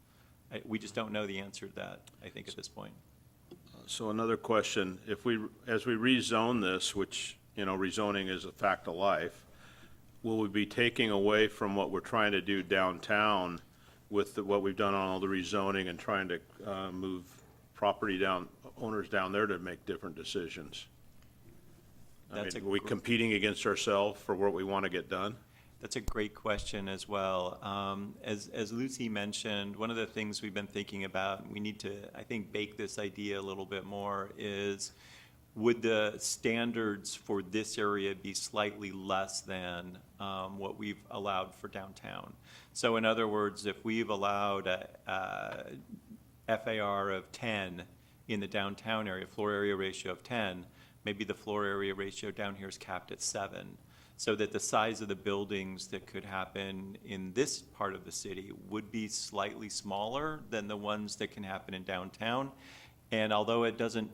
We just don't know the answer to that, I think, at this point. So another question, as we rezone this, which, rezoning is a fact of life, will we be taking away from what we're trying to do downtown with what we've done on all the rezoning and trying to move owners down there to make different decisions? Are we competing against ourselves for what we want to get done? That's a great question as well. As Lucy mentioned, one of the things we've been thinking about, and we need to, I think, bake this idea a little bit more, is would the standards for this area be slightly less than what we've allowed for downtown? So in other words, if we've allowed a FAR of 10 in the downtown area, floor area ratio of 10, maybe the floor area ratio down here is capped at 7. So that the size of the buildings that could happen in this part of the city would be slightly smaller than the ones that can happen in downtown. And although it doesn't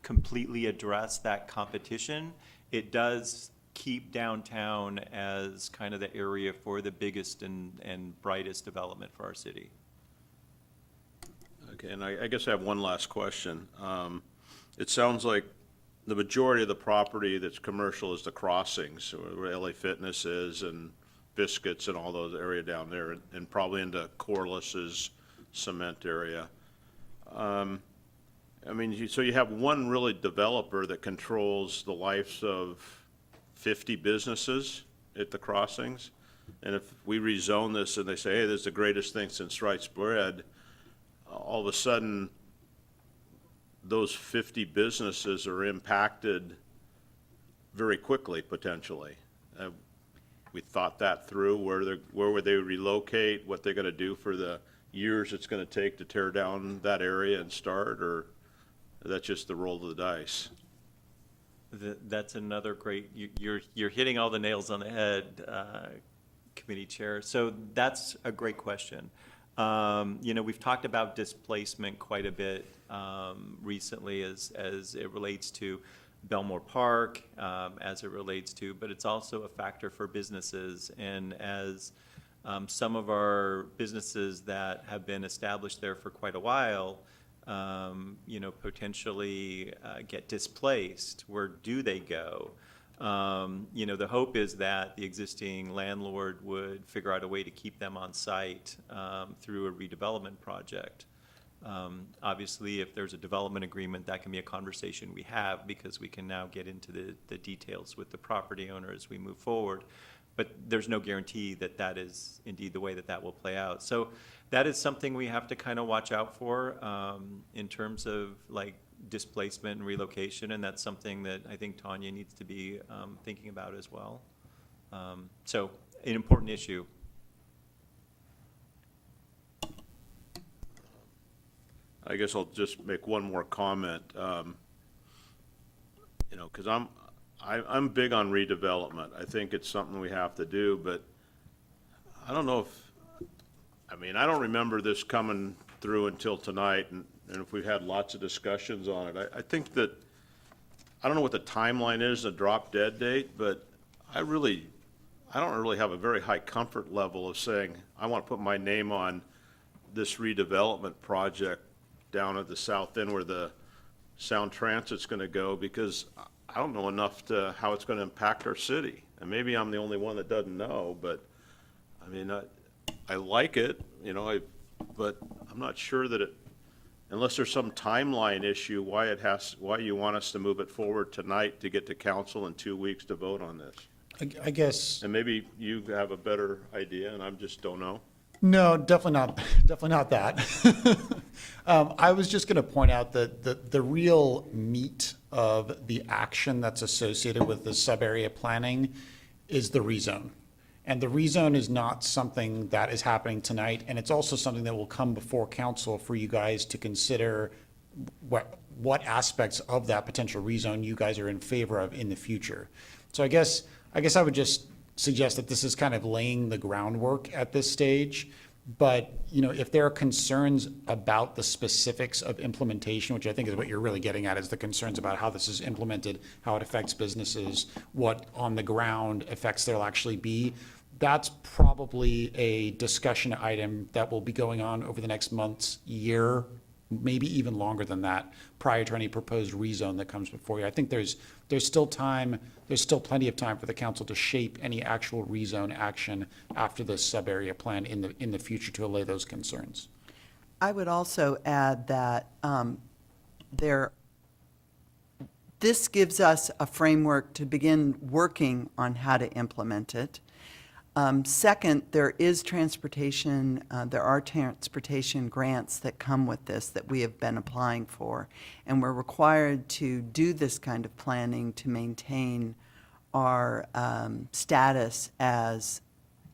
completely address that competition, it does keep downtown as kind of the area for the biggest and brightest development for our city. Okay, and I guess I have one last question. It sounds like the majority of the property that's commercial is the crossings, where LA Fitness is and Biscuits and all those area down there, and probably into Corliss's cement area. So you have one really developer that controls the lives of 50 businesses at the crossings. And if we rezone this and they say, hey, this is the greatest thing since sliced bread, all of a sudden, those 50 businesses are impacted very quickly, potentially. We thought that through, where would they relocate, what they're gonna do for the years it's gonna take to tear down that area and start, or that's just the roll of the dice? That's another great, you're hitting all the nails on the head, Committee Chair. So that's a great question. We've talked about displacement quite a bit recently as it relates to Belmore Park, as it relates to, but it's also a factor for businesses. And as some of our businesses that have been established there for quite a while, potentially get displaced, where do they go? The hope is that the existing landlord would figure out a way to keep them on site through a redevelopment project. Obviously, if there's a development agreement, that can be a conversation we have, because we can now get into the details with the property owner as we move forward. But there's no guarantee that that is indeed the way that will play out. So that is something we have to kind of watch out for in terms of displacement and relocation, and that's something that I think Tanya needs to be thinking about as well. So an important issue. I guess I'll just make one more comment. Because I'm big on redevelopment. I think it's something we have to do, but I don't know I don't remember this coming through until tonight, and if we've had lots of discussions on it. I think that, I don't know what the timeline is, the drop dead date, but I don't really have a very high comfort level of saying, I want to put my name on this redevelopment project down at the south end where the Sound Transit's going to go, because I don't know enough to how it's going to impact our city. And maybe I'm the only one that doesn't know, but I like it, but I'm not sure that unless there's some timeline issue, why you want us to move it forward tonight to get to council in 2 weeks to vote on this. I guess. And maybe you have a better idea, and I just don't know. No, definitely not that. I was just going to point out that the real meat of the action that's associated with the sub-area planning is the rezone. And the rezone is not something that is happening tonight, and it's also something that will come before council for you guys to consider what aspects of that potential rezone you guys are in favor of in the future. So I guess I would just suggest that this is kind of laying the groundwork at this stage, But, if there are concerns about the specifics of implementation, which I think is what you're really getting at, is the concerns about how this is implemented, how it affects businesses, what on the ground effects there'll actually be, that's probably a discussion item that will be going on over the next months, year, maybe even longer than that, prior to any proposed rezone that comes before you. I think there's still time, there's still plenty of time for the council to shape any actual rezone action after this sub-area plan in the future to allay those concerns. I would also add that this gives us a framework to begin working on how to implement it. Second, there are transportation grants that come with this that we have been applying for, and we're required to do this kind of planning to maintain our status as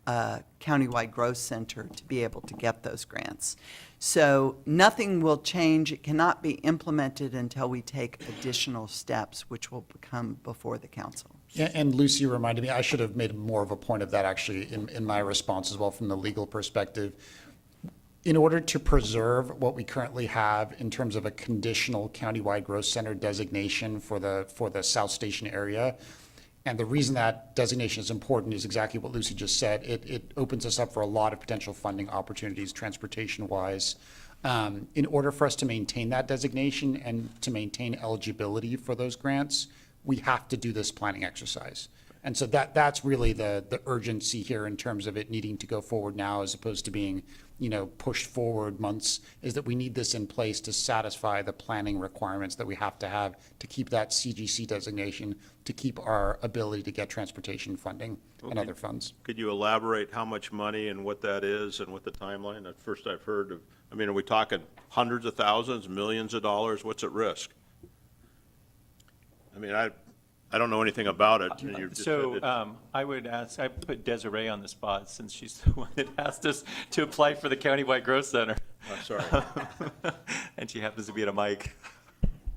a countywide growth center to be able to get those grants. So nothing will change. It cannot be implemented until we take additional steps, which will come before the council. Yeah, and Lucy reminded me, I should have made more of a point of that actually in my response as well from the legal perspective. In order to preserve what we currently have in terms of a conditional countywide growth center designation for the South Station area, and the reason that designation is important is exactly what Lucy just said. It opens us up for a lot of potential funding opportunities, transportation-wise. In order for us to maintain that designation and to maintain eligibility for those grants, we have to do this planning exercise. And so that's really the urgency here in terms of it needing to go forward now as opposed to being, pushed forward months, is that we need this in place to satisfy the planning requirements that we have to keep that CGC designation, to keep our ability to get transportation funding and other funds. Could you elaborate how much money and what that is and what the timeline? At first I've heard of, are we talking hundreds of thousands, millions of dollars? What's at risk? I don't know anything about it. You just said it. So I would ask, I put Desiree on the spot since she's the one that asked us to apply for the Countywide Growth Center. I'm sorry. And she happens to be at a mic.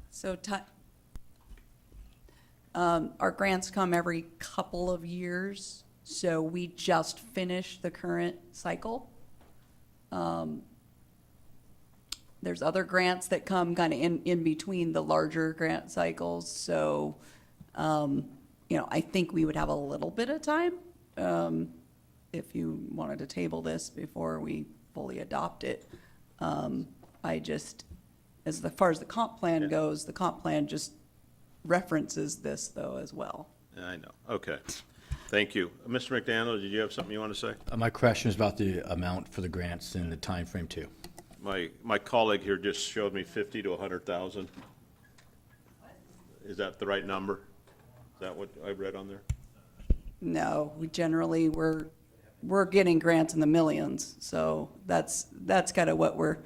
So our grants come every couple of years, so we just finished the current cycle. There's other grants that come kind of in between the larger grant cycles, so I think we would have a little bit of time if you wanted to table this before we fully adopt it. As far as the comp plan goes, the comp plan just references this though as well. Yeah, I know. Okay. Thank you. Mr. McDaniel, did you have something you want to say? My question is about the amount for the grants and the time frame too. My colleague here just showed me 50 to 100,000. Is that the right number? Is that what I read on there? No, we're getting grants in the millions, so that's kind of what we're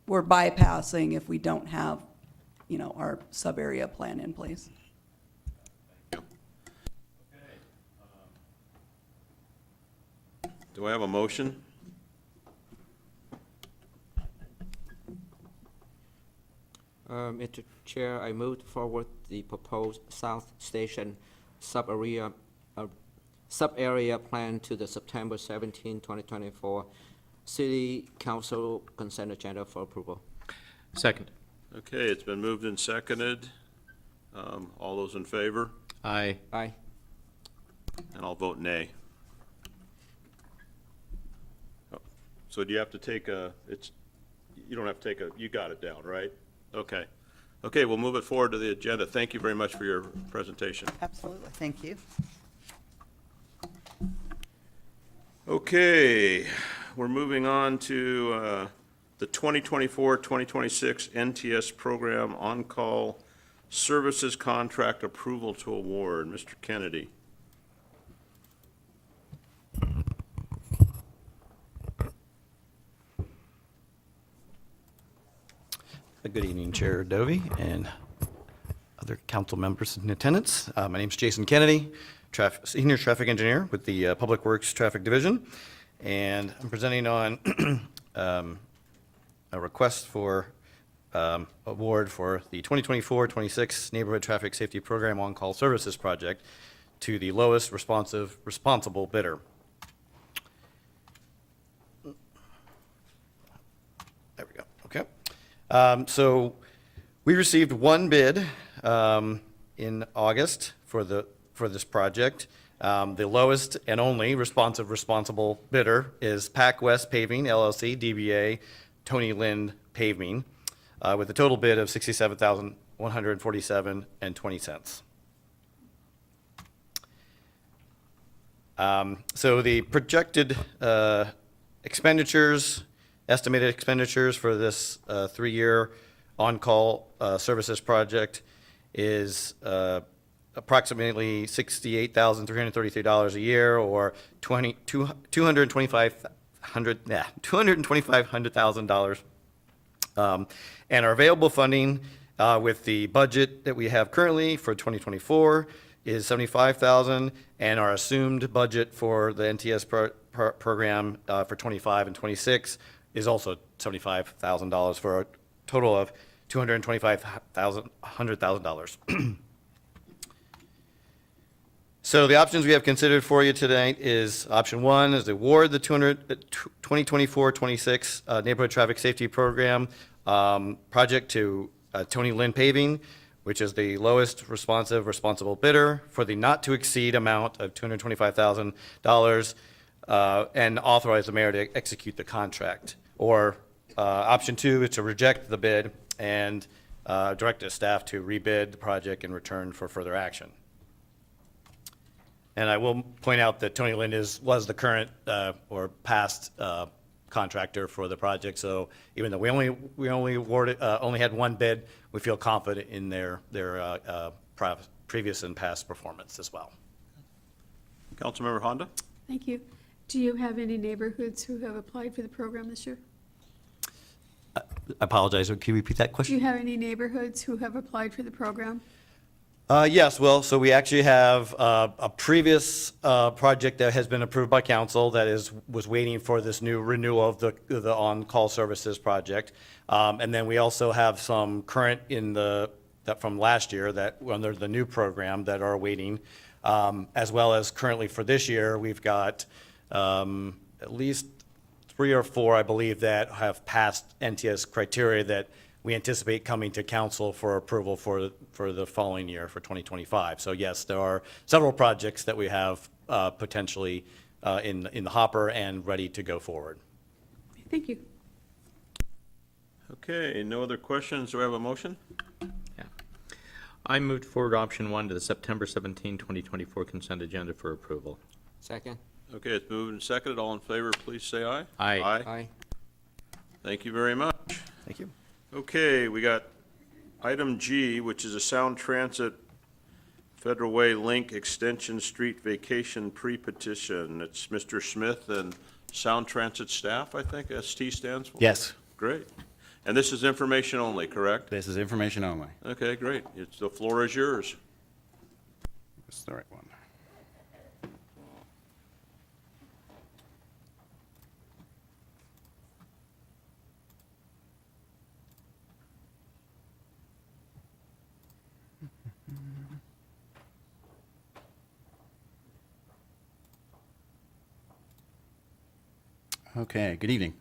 bypassing if we don't have, our sub-area plan in place. Do I have a motion? Mr. Chair, I move forward the proposed South Station sub-area plan to the September 17, 2024 City Council consent agenda for approval. Second. Okay, it's been moved and seconded. All those in favor? Aye. Aye. And I'll vote nay. So do you have to take you don't have to take you got it down, right? Okay. Okay, we'll move it forward to the agenda. Thank you very much for your presentation. Absolutely. Thank you. Okay, we're moving on to the 2024-2026 NTS program on-call services contract approval to award. Mr. Kennedy. Good evening, Chair Dovey and other council members in attendance. My name is Jason Kennedy, Senior Traffic Engineer with the Public Works Traffic Division, and I'm presenting on a request for award for the 2024-26 Neighborhood Traffic Safety Program On-Call Services Project to the lowest responsible bidder. There we go, okay. So we received one bid in August for this project. The lowest and only responsible bidder is Pac West Paving LLC, DBA Tony Lind Paving, with a total bid of $67,147.20. So the projected estimated expenditures for this 3-year on-call services project is approximately $68,333 a year, or $225,000. And our available funding with the budget that we have currently for 2024 is $75,000, and our assumed budget for the NTS program for 25 and 26 is also $75,000, for a total of $225,000. So the options we have considered for you tonight is option 1 is to award the 2024-26 Neighborhood Traffic Safety Program project to Tony Lind Paving, which is the lowest responsible bidder, for the not-to-exceed amount of $225,000, and authorize the mayor to execute the contract. Or option 2 is to reject the bid and direct the staff to rebid the project in return for further action. And I will point out that Tony Lind was the current or past contractor for the project. So even though we only had one bid, we feel confident in their previous and past performance as well. Councilmember Honda? Thank you. Do you have any neighborhoods who have applied for the program this year? I apologize. Can you repeat that Do question? you have any neighborhoods who have applied for the program? Yes, well, so we actually have a previous project that has been approved by council that was waiting for this new renewal of the on-call services project. And then we also have some current that from last year that under the new program that are waiting, as well as currently for this year, we've got at least 3 or 4, I believe, that have passed NTS criteria that we anticipate coming to council for approval for the following year, for 2025. So yes, there are several projects that we have potentially in the hopper and ready to go forward. Thank you. Okay, no other questions. Do I have a motion? Yeah. I moved forward option 1 to the September 17, 2024 consent agenda for approval. Second. Okay, it's moved and seconded. All in favor, please say aye. Aye. Aye. Thank you very much. Thank you. Okay, we got item G, which is a Sound Transit Federal Way Link Extension Street Vacation Pre-Petition. It's Mr. Smith and Sound Transit staff, I think, ST stands for? Yes. Great. And this is information only, correct? This is information only. Okay, great. The floor is yours. This is the right one. Okay, good evening.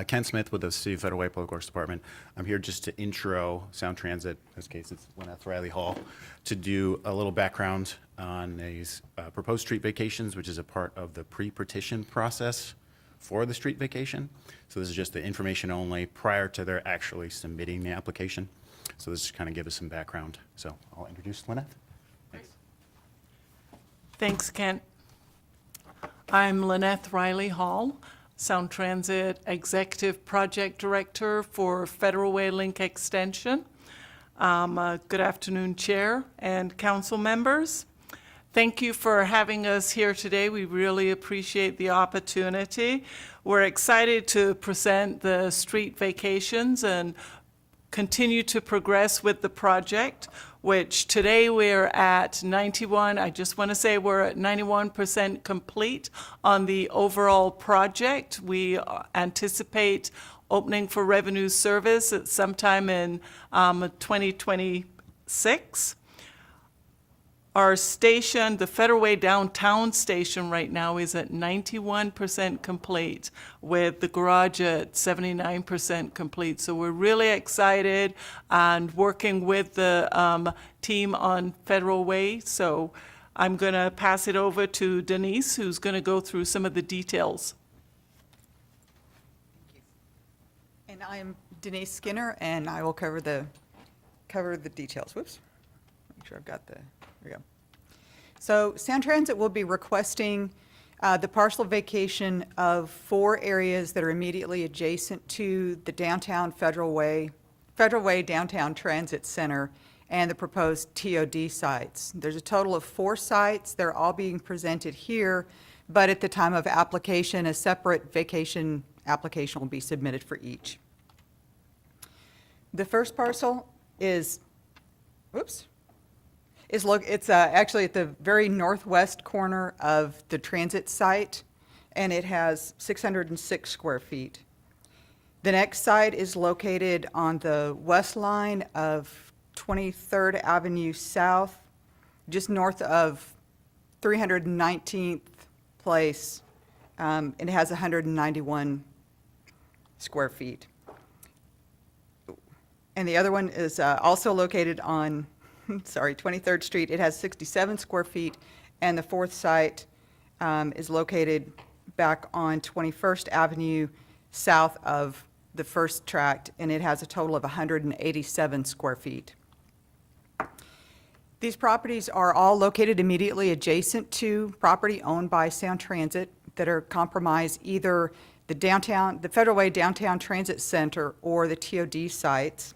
Ken Smith with the City of Federal Way Public Works Department. I'm here just to intro Sound Transit, in this case it's Lynette Riley Hall, to do a little background on these proposed street vacations, which is a part of the pre-petition process for the street vacation. So this is just the information only prior to their actually submitting the application. So this is kind of give us some background. So I'll introduce Lynette. Thanks. Thanks, Kent. I'm Lynette Riley Hall, Sound Transit Executive Project Director for Federal Way Link Extension. Good afternoon, Chair and council members. Thank you for having us here today. We really appreciate the opportunity. We're excited to present the street vacations and continue to progress with the project, which today we're at 91. I just want to say we're at 91% complete on the overall project. We anticipate opening for revenue service at sometime in 2026. Our station, the Federal Way downtown station right now is at 91% complete, with the garage at 79% complete. So we're really excited and working with the team on Federal Way. So I'm going to pass it over to Denise, who's going to go through some of the details. And I'm Denise Skinner, and I will cover the details. Whoops. Make sure I've got there we go. So Sound Transit will be requesting the partial vacation of 4 areas that are immediately adjacent to the downtown Federal Way Downtown Transit Center and the proposed TOD sites. There's a total of 4 sites. They're all being presented here, but at the time of application, a separate vacation application will be submitted for each. The first parcel is, it's actually at the very northwest corner of the transit site, and it has 606 square feet. The next site is located on the west line of 23rd Avenue South, just north of 319th Place. It has 191 square feet. And the other one is also located on 23rd Street. It has 67 square feet, and the fourth site is located back on 21st Avenue south of the first tract, and it has a total of 187 square feet. These properties are all located immediately adjacent to property owned by Sound Transit that are comprised either the Federal Way Downtown Transit Center or the TOD sites.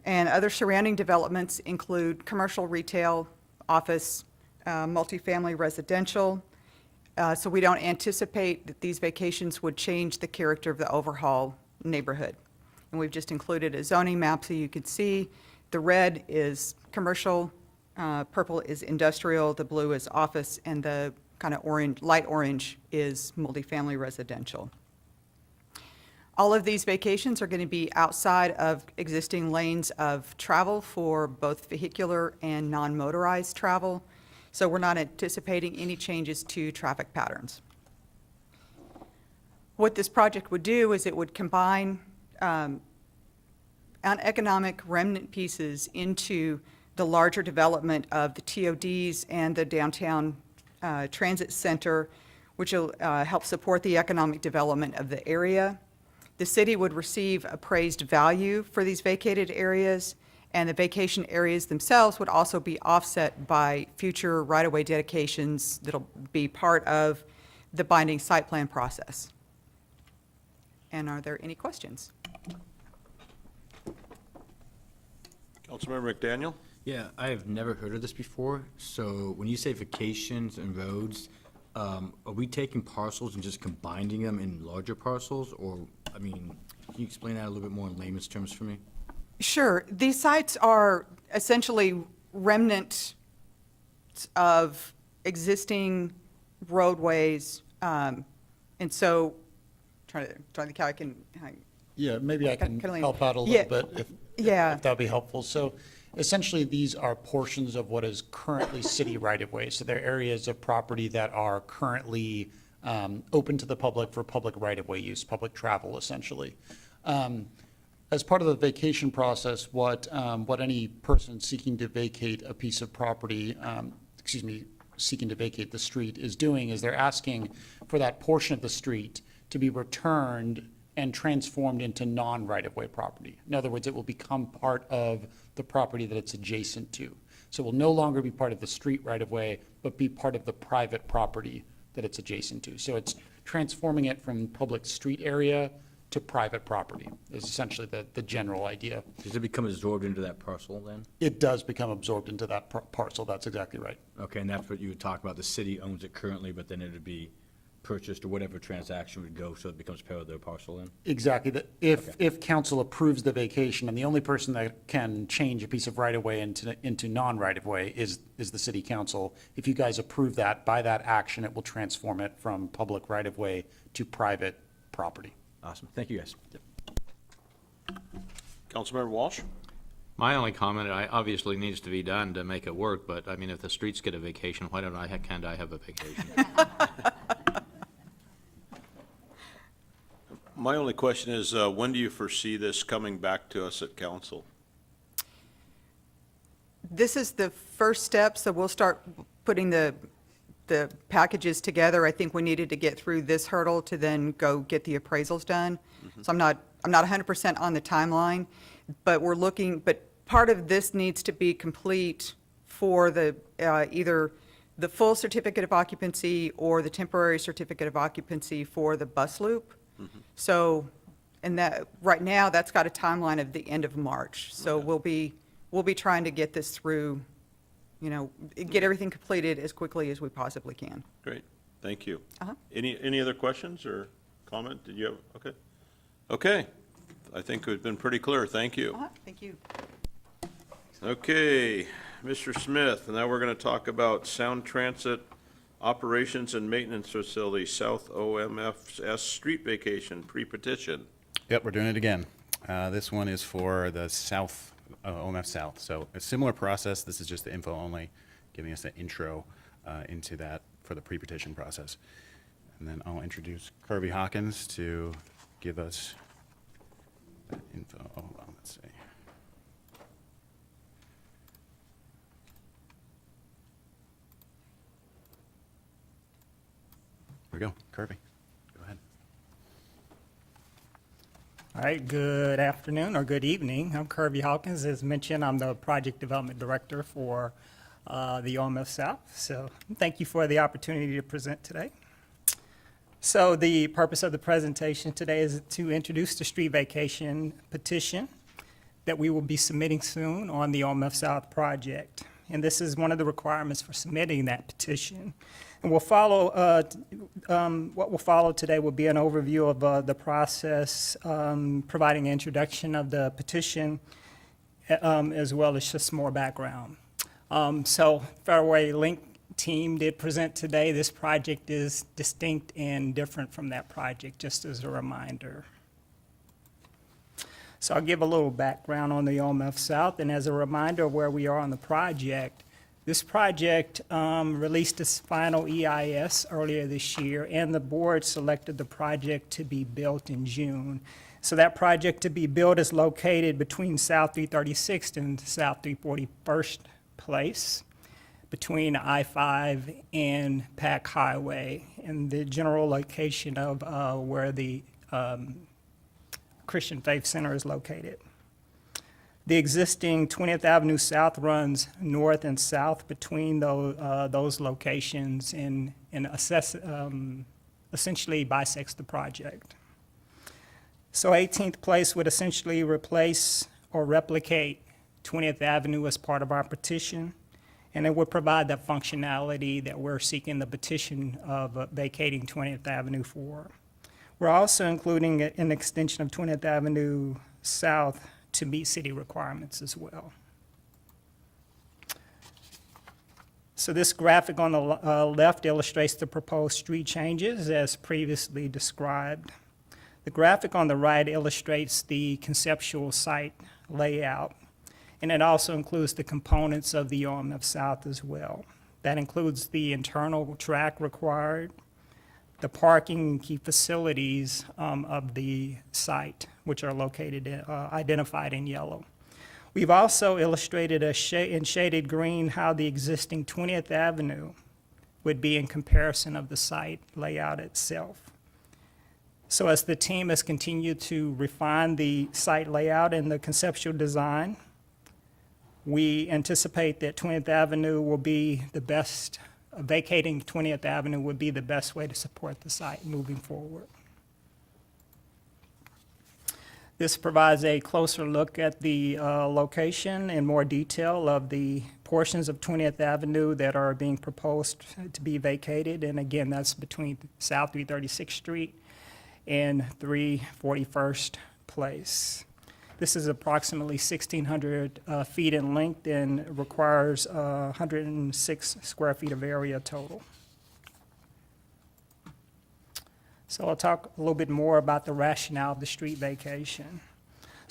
And other surrounding developments include commercial, retail, office, multifamily residential. So we don't anticipate that these vacations would change the character of the overall neighborhood. And we've just included a zoning map so you could see the red is commercial, purple is industrial, the blue is office, and the kind of orange, light orange is multifamily residential. All of these vacations are going to be outside of existing lanes of travel for both vehicular and non-motorized travel, so we're not anticipating any changes to traffic patterns. What this project would do is it would combine uneconomic remnant pieces into the larger development of the TODs and the downtown transit center, which will help support the economic development of the area. The city would receive appraised value for these vacated areas, and the vacation areas themselves would also be offset by future right-of-way dedications that'll be part of the binding site plan process. And are there any questions? Councilmember McDaniel? Yeah, I have never heard of this before. So when you say vacations and roads, are we taking parcels and just combining them in larger parcels? Or, I mean, can you explain that a little bit more in layman's terms for me? Sure. These sites are essentially remnants of existing roadways. And so, trying to think how I can. Yeah, maybe I can Can I- help out a Yeah. little bit if that would be helpful. So essentially, these are portions of what is currently city right-of-way. So they're areas of property that are currently open to the public for public right-of-way use, public travel, essentially. As part of the vacation process, what any person seeking to vacate a piece of property, seeking to vacate the street is doing is they're asking for that portion of the street to be returned and transformed into non-right-of-way property. In other words, it will become part of the property that it's adjacent to. So it will no longer be part of the street right-of-way, but be part of the private property that it's adjacent to. So it's transforming it from public street area to private property is essentially the general idea. Does it become absorbed into that parcel then? It does become absorbed into that parcel, that's exactly right. Okay, and that's what you would talk about. The city owns it currently, but then it would be purchased or whatever transaction would go, so it becomes part of their parcel then? Exactly. If council approves the vacation, and the only person that can change a piece of right-of-way into non-right-of-way is the city council. If you guys approve that, by that action, it will transform it from public right-of-way to private property. Awesome. Thank you, guys. Councilmember Walsh? My only comment, I obviously needs to be done to make it work, but I mean, if the streets get a vacation, why can't I have a vacation? My only question is, when do you foresee this coming back to us at council? This is the first step, so we'll start putting the packages together. I think we needed to get through this hurdle to then go get the appraisals done. So I'm not 100% on the timeline, but part of this needs to be complete for the, either the full certificate of occupancy or the temporary certificate of occupancy for the bus loop. So, and that, right now, that's got a timeline of the end of March. So we'll be trying to get this through, get everything completed as quickly as we possibly can. Great, thank you. Uh-huh. Any other questions or comment? Did you have, okay. Okay, I think we've been pretty clear, thank you. Thank you. Okay, Mr. Smith, and now we're going to talk about Sound Transit Operations and Maintenance Facility, South OMFS Street Vacation, pre-petition. Yep, we're doing it again. This one is for the South, OMF South. So a similar process. This is just the info only, giving us an intro into that for the pre-petition process. And then I'll introduce Kirby Hawkins to give us that info. Hold on, let's see. Here we go, Kirby, go ahead. All right, good afternoon or good evening. I'm Kirby Hawkins. As mentioned, I'm the Project Development Director for the OMF South. So thank you for the opportunity to present today. So the purpose of the presentation today is to introduce the street vacation petition that we will be submitting soon on the OMF South project. And this is one of the requirements for submitting that petition. And we'll follow, what will follow today will be an overview of the process, providing an introduction of the petition, as well as just more background. So Fairway Link team did present today. This project is distinct and different from that project, just as a reminder. So I'll give a little background on the OMF South, and as a reminder of where we are on the project. This project released its final EIS earlier this year, and the board selected the project to be built in June. So that project to be built is located between South 336th and South 341st Place, between I-5 and Pack Highway, and the general location of where the Christian Faith Center is located. The existing 20th Avenue South runs north and south between those locations and essentially bisects the project. So 18th Place would essentially replace or replicate 20th Avenue as part of our petition, and it would provide that functionality that we're seeking the petition of vacating 20th Avenue for. We're also including an extension of 20th Avenue South to meet city requirements as well. So this graphic on the left illustrates the proposed street changes as previously described. The graphic on the right illustrates the conceptual site layout, and it also includes the components of the OMF South as well. That includes the internal track required, the parking and key facilities of the site, which are located, identified in yellow. We've also illustrated in shaded green how the existing 20th Avenue would be in comparison of the site layout itself. So as the team has continued to refine the site layout and the conceptual design, we anticipate that 20th Avenue will be the best, vacating 20th Avenue would be the best way to support the site moving forward. This provides a closer look at the location and more detail of the portions of 20th Avenue that are being proposed to be vacated. And again, that's between South 336th Street and 341st Place. This is approximately 1,600 feet in length and requires 106 square feet of area total. So I'll talk a little bit more about the rationale of the street vacation.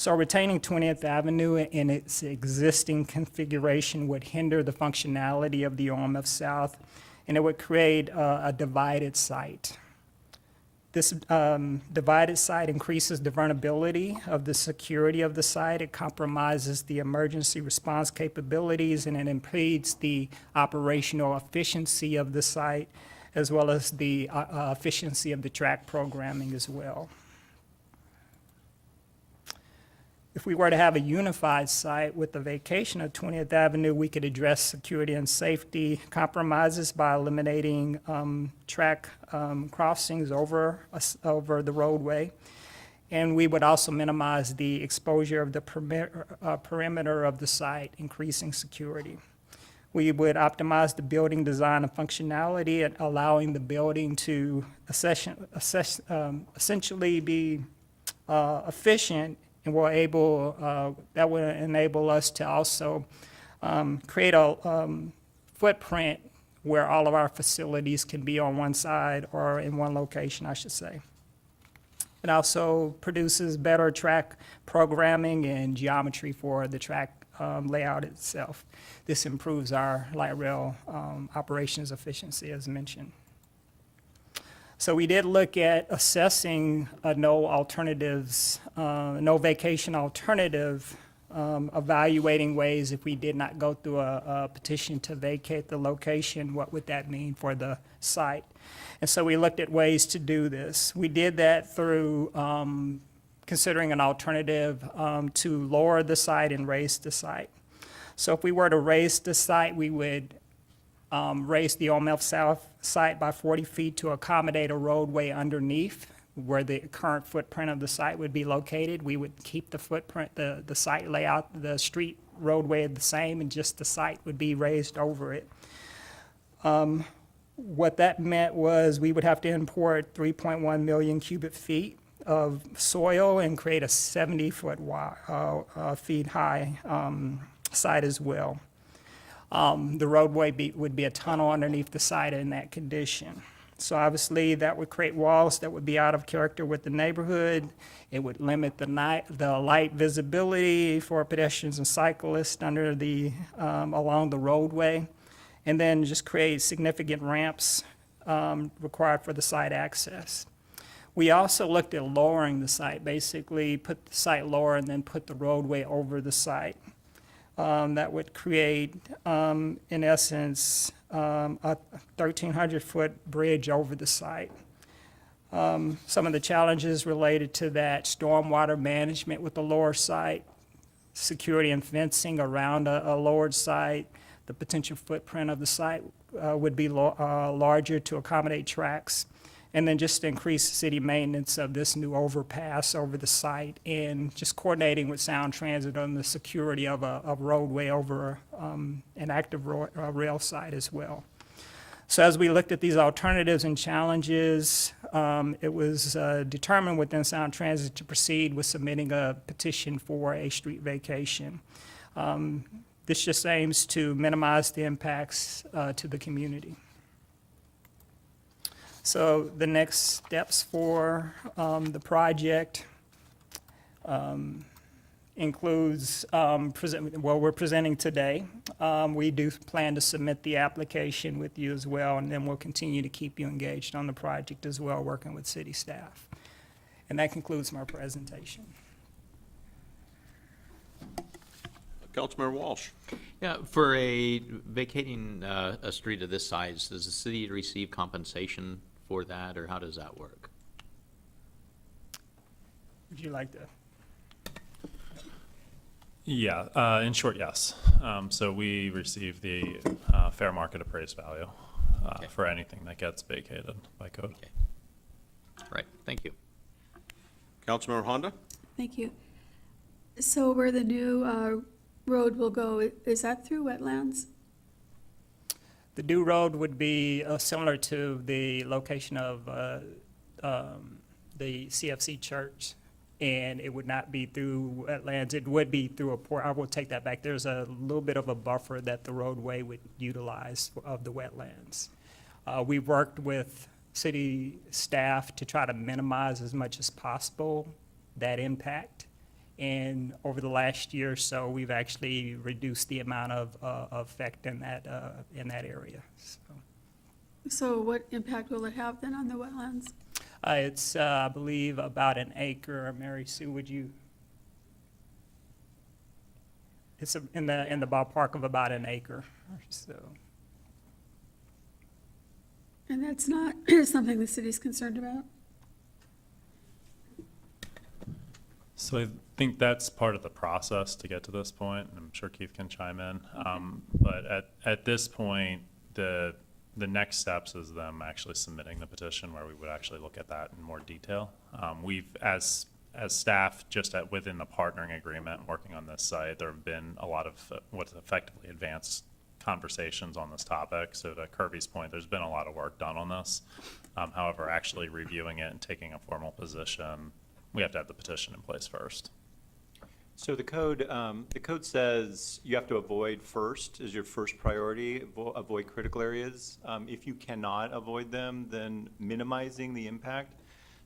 So retaining 20th Avenue in its existing configuration would hinder the functionality of the OMF South, and it would create a divided site. This divided site increases the vulnerability of the security of the site. It compromises the emergency response capabilities, and it impedes the operational efficiency of the site, as well as the efficiency of the track programming as well. If we were to have a unified site with the vacation of 20th Avenue, we could address security and safety compromises by eliminating track crossings over the roadway. And we would also minimize the exposure of the perimeter of the site, increasing security. We would optimize the building design and functionality, and allowing the building to essentially be efficient, and that will enable us to also create a footprint where all of our facilities can be on one side, or in one location, I should say. It also produces better track programming and geometry for the track layout itself. This improves our light rail operations efficiency, as mentioned. So we did look at assessing no vacation alternative, evaluating ways if we did not go through a petition to vacate the location, what would that mean for the site? And so we looked at ways to do this. We did that through considering an alternative to lower the site and raise the site. So if we were to raise the site, we would raise the OMF South site by 40 feet to accommodate a roadway underneath where the current footprint of the site would be located. We would keep the footprint, the site layout, the street roadway the same, and just the site would be raised over it. What that meant was we would have to import 3.1 million cubic feet of soil and create a 70-foot feet high site as well. The roadway would be a tunnel underneath the site in that condition. So obviously, that would create walls that would be out of character with the neighborhood. It would limit the light visibility for pedestrians and cyclists along the roadway, and then just create significant ramps required for the site access. We also looked at lowering the site, basically put the site lower and then put the roadway over the site. That would create, in essence, a 1,300-foot bridge over the site. Some of the challenges related to that: stormwater management with the lower site, security and fencing around a lowered site. The potential footprint of the site would be larger to accommodate tracks. And then just increase city maintenance of this new overpass over the site, and just coordinating with Sound Transit on the security of a roadway over an active rail site as well. So as we looked at these alternatives and challenges, it was determined within Sound Transit to proceed with submitting a petition for a street vacation. This just aims to minimize the impacts to the community. So the next steps for the project includes what we're presenting today. We do plan to submit the application with you as well, and then we'll continue to keep you engaged on the project as well, working with city staff. And that concludes my presentation. Councilmember Walsh. Yeah, for vacating a street of this size, does the city receive compensation for that, or how does that work? Would you like to? Yeah, in short, yes. So we receive the fair market appraised value for anything that gets vacated by code. Okay. Right, thank you. Councilmember Honda? Thank you. So where the new road will go, is that through wetlands? The new road would be similar to the location of the CFC church, and it would not be through wetlands. It would be through a port. I will take that back. There's a little bit of a buffer that the roadway would utilize of the wetlands. We worked with city staff to try to minimize as much as possible that impact, And over the last year or so, we've actually reduced the amount of effect in that area. So what impact will it have then on the wetlands? It's, I believe, about an acre. Mary Sue, would you? It's in the ballpark of about an acre, so. And that's not something the city's concerned about? So I think that's part of the process to get to this point, and I'm sure Keith can chime in. But at this point, the next steps is them actually submitting the petition where we would actually look at that in more detail. We've, as staff, just within the partnering agreement, working on this site, there have been a lot of what's effectively advanced conversations on this topic. So to Kirby's point, there's been a lot of work done on this. However, actually reviewing it and taking a formal position, we have to have the petition in place first. So the code says you have to avoid first, is your first priority, avoid critical areas. If you cannot avoid them, then minimizing the impact.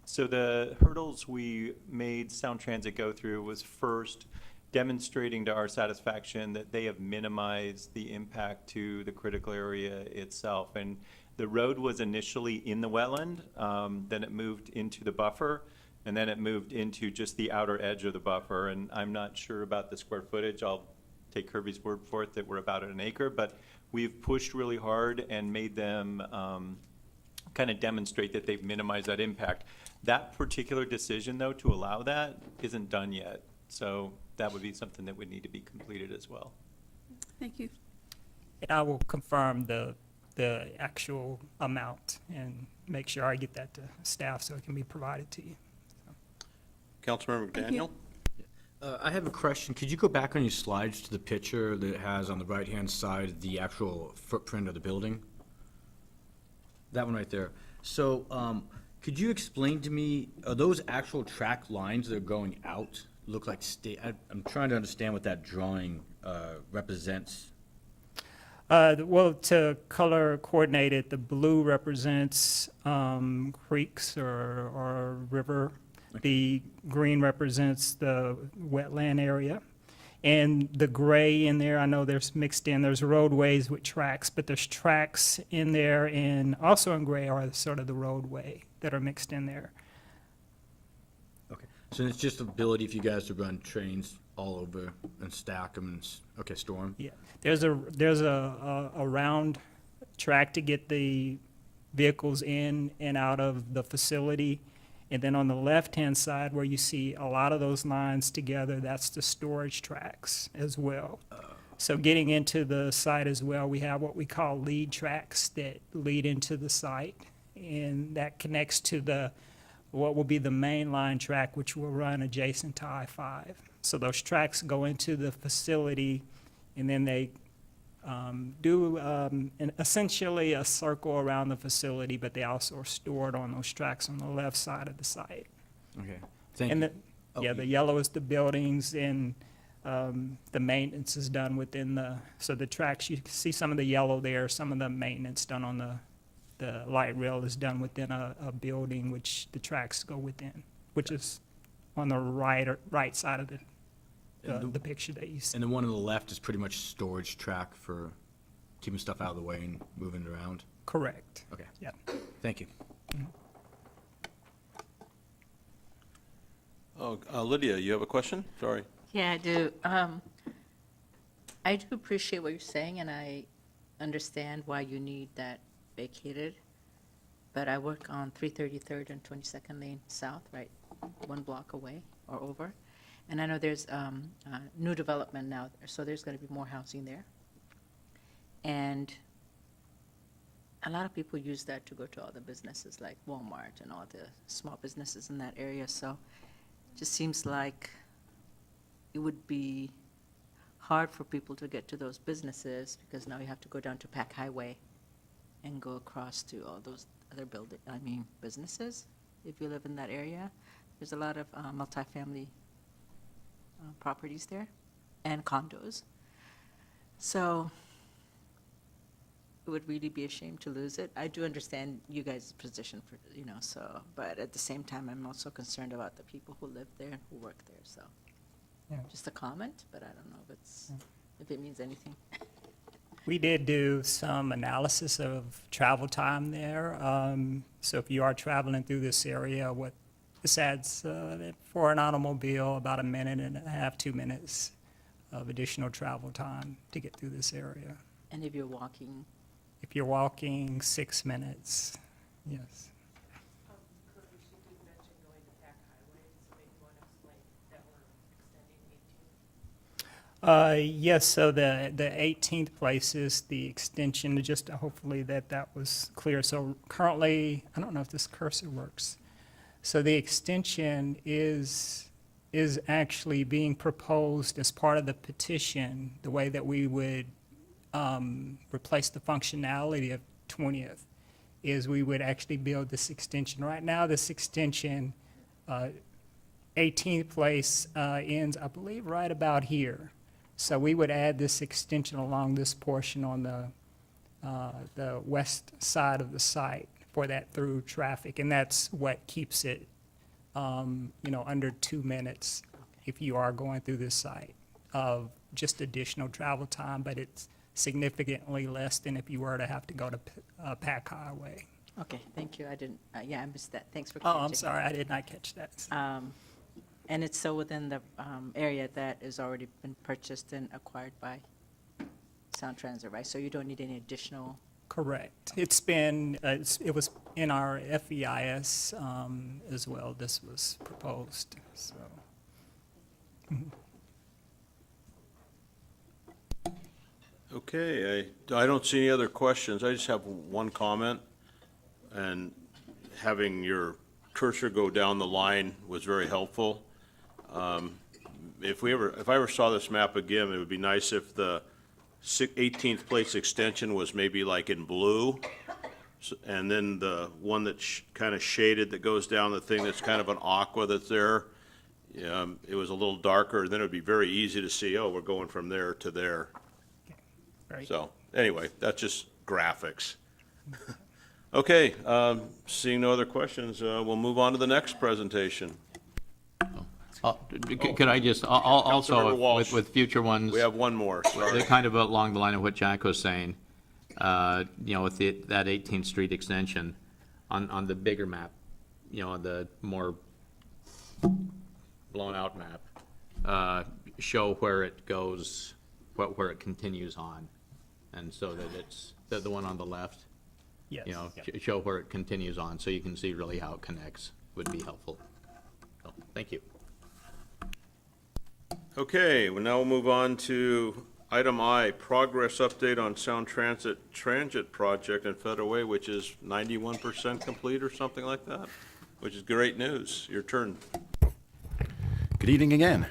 So the hurdles we made Sound Transit go through was first demonstrating to our satisfaction that they have minimized the impact to the critical area itself. And the road was initially in the wetland, then it moved into the buffer, and then it moved into just the outer edge of the buffer. And I'm not sure about the square footage. I'll take Kirby's word for it that we're about an acre, but we've pushed really hard and made them kind of demonstrate that they've minimized that impact. That particular decision, though, to allow that isn't done yet. So that would be something that would need to be completed as well. Thank you. And I will confirm the actual amount and make sure I get that to staff so it can be provided to you. Councilmember McDaniel? I have a question. Could you go back on your slides to the picture that it has on the right-hand side the actual footprint of the building? That one right there. So could you explain to me, are those actual track lines that are going out look like I'm trying to understand what that drawing represents. Well, to color coordinate it, the blue represents creeks or river. The green represents the wetland area. And the gray in there, I know there's mixed in, there's roadways with tracks, but there's tracks in there, and also in gray are sort of the roadway that are mixed in there. Okay, so it's just the ability for you guys to run trains all over and stack them and, okay, store them? Yeah, there's a round track to get the vehicles in and out of the facility. And then on the left-hand side where you see a lot of those lines together, that's the storage tracks as well. So getting into the site as well, we have what we call lead tracks that lead into the site. And that connects to what will be the main line track, which will run adjacent to I-5. So those tracks go into the facility, and then they do essentially a circle around the facility, but they also are stored on those tracks on the left side of the site. Okay, thank And you. yeah, the yellow is the buildings, and the maintenance is done within so the tracks, you can see some of the yellow there, some of the maintenance done on the light rail is done within a building, which the tracks go within, which is on the right side of the picture that you see. And the one on the left is pretty much storage track for keeping stuff out of the way and moving it around? Correct. Okay. Yeah. Thank you. Oh, Lydia, you have a question? Sorry. Yeah, I do. I do appreciate what you're saying, and I understand why you need that vacated. But I work on 333rd and 22nd Lane South, right, 1 block away or over. And I know there's new development now, so there's going to be more housing there. And a lot of people use that to go to all the businesses like Walmart and all the small businesses in that area. So it just seems like it would be hard for people to get to those businesses because now you have to go down to Pack Highway and go across to all those other businesses if you live in that area. There's a lot of multifamily properties there and condos. So it would really be a shame to lose it. I do understand you guys' position for, but at the same time, I'm also concerned about the people who live there and who work there, so. Just a comment, but I don't know if it means anything. We did do some analysis of travel time there. So if you are traveling through this area, what this adds for an automobile about 1.5 minutes, 2 minutes of additional travel time to get through this area. And if you're walking, If you're walking, 6 minutes, yes. Yes, so the 18th place is the extension, just hopefully that was clear. So currently, I don't know if this cursor works. So the extension is actually being proposed as part of the petition, the way that we would replace the functionality of 20th, is we would actually build this extension. Right now, this extension, 18th place ends, I believe, right about here. So we would add this extension along this portion on the west side of the site for that through traffic, and that's what keeps it, under 2 minutes if you are going through this site of just additional travel time, but it's significantly less than if you were to have to go to Pack Highway. okay, thank you. I didn't, I missed that. Thanks for Oh, catching. I'm sorry, I did not catch that. And it's so within the area that has already been purchased and acquired by Sound Transit, right? So you don't need any additional, Correct. It's been, it was in our FEIS as well, this was proposed, so. Okay, I don't see any other questions. I just have one comment, and having your cursor go down the line was very helpful. If I ever saw this map again, it would be nice if the 18th place extension was maybe like in blue, and then the one that's kind of shaded that goes down the thing that's kind of an aqua that's there, it was a little darker, then it would be very easy to see, oh, we're going from there to there. Right. So, anyway, that's just graphics. Okay, seeing no other questions, we'll move on to the next presentation. Could I just, also, Councilmember Walsh. with future ones. We have one more, sorry. They're kind of along the line of what Jack was saying, with that 18th Street extension on the bigger map, on the more blown-out map, show where it goes, where it continues on, and so that it's, the one on the left, Yes. show where it continues on, so you can see really how it connects, would be helpful. So, thank you. Okay, well, now we'll move on to item I, progress update on Sound Transit project in Federal Way, which is 91% complete or something like that, which is great news. Your turn. Good evening again.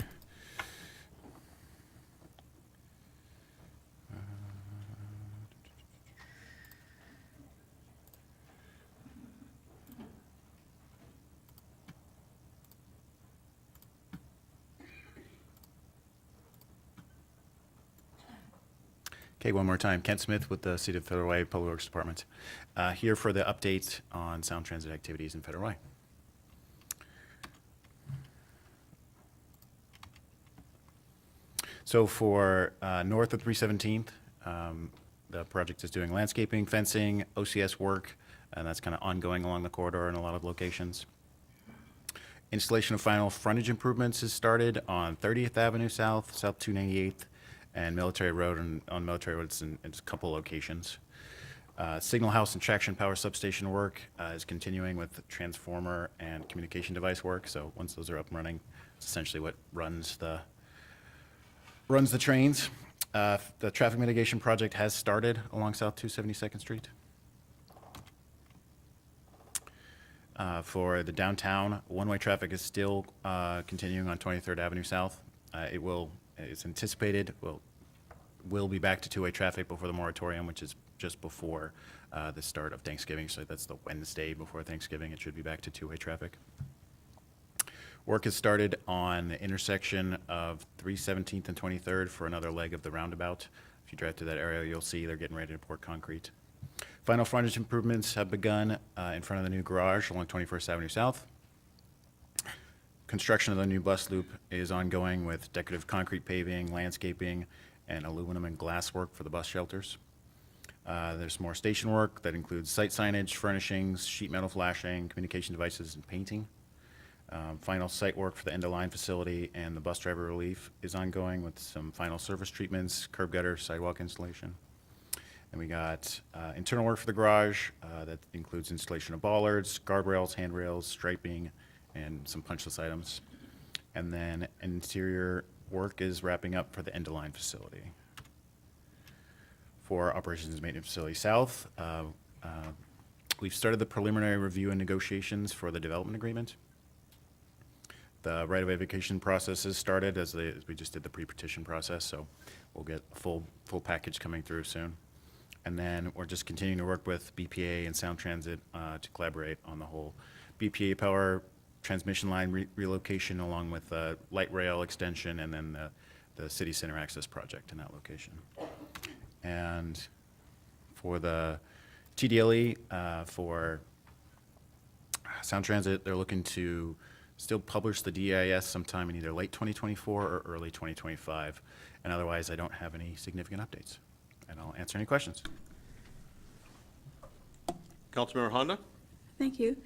Okay, one more time. Kent Smith with the City of Federal Way Public Works Department. Here for the update on Sound Transit activities in Federal Way. So for north of 317th, the project is doing landscaping, fencing, OCS work, and that's kind of ongoing along the corridor in a lot of locations. Installation of final frontage improvements has started on 30th Avenue South, South 298th, and Military Road, on Military Road in a couple locations. Signal House and Traction Power Substation work is continuing with transformer and communication device work. So once those are up and running, it's essentially what runs the trains. The traffic mitigation project has started along South 272nd Street. For the downtown, one-way traffic is still continuing on 23rd Avenue South. It's anticipated will be back to two-way traffic before the moratorium, which is just before the start of Thanksgiving. So that's the Wednesday before Thanksgiving. It should be back to two-way traffic. Work has started on the intersection of 317th and 23rd for another leg of the roundabout. If you drive through that area, you'll see they're getting ready to pour concrete. Final frontage improvements have begun in front of the new garage along 21st Avenue South. construction of the new bus loop is ongoing with decorative concrete paving, landscaping, and aluminum and glass work for the bus shelters. There's more station work that includes site signage, furnishings, sheet metal flashing, communication devices, and painting. Final site work for the end-of-line facility and the bus driver relief is ongoing with some final surface treatments, curb gutter, sidewalk installation. And we got internal work for the garage that includes installation of bollards, guardrails, handrails, striping, and some punch list items. And then interior work is wrapping up for the end-of-line facility. For Operations and Maintenance Facility South, we've started the preliminary review and negotiations for the development agreement. The right-of-way vacation process is started as we just did the pre-petition process, so we'll get a full package coming through soon. And then we're just continuing to work with BPA and Sound Transit to collaborate on the whole BPA power transmission line relocation along with light rail extension and then the city center access project in that location. And for the TDLE, for Sound Transit, they're looking to still publish the DEIS sometime in either late 2024 or early 2025. And otherwise, I don't have any significant updates. And I'll answer any questions. Councilmember Honda? Thank you.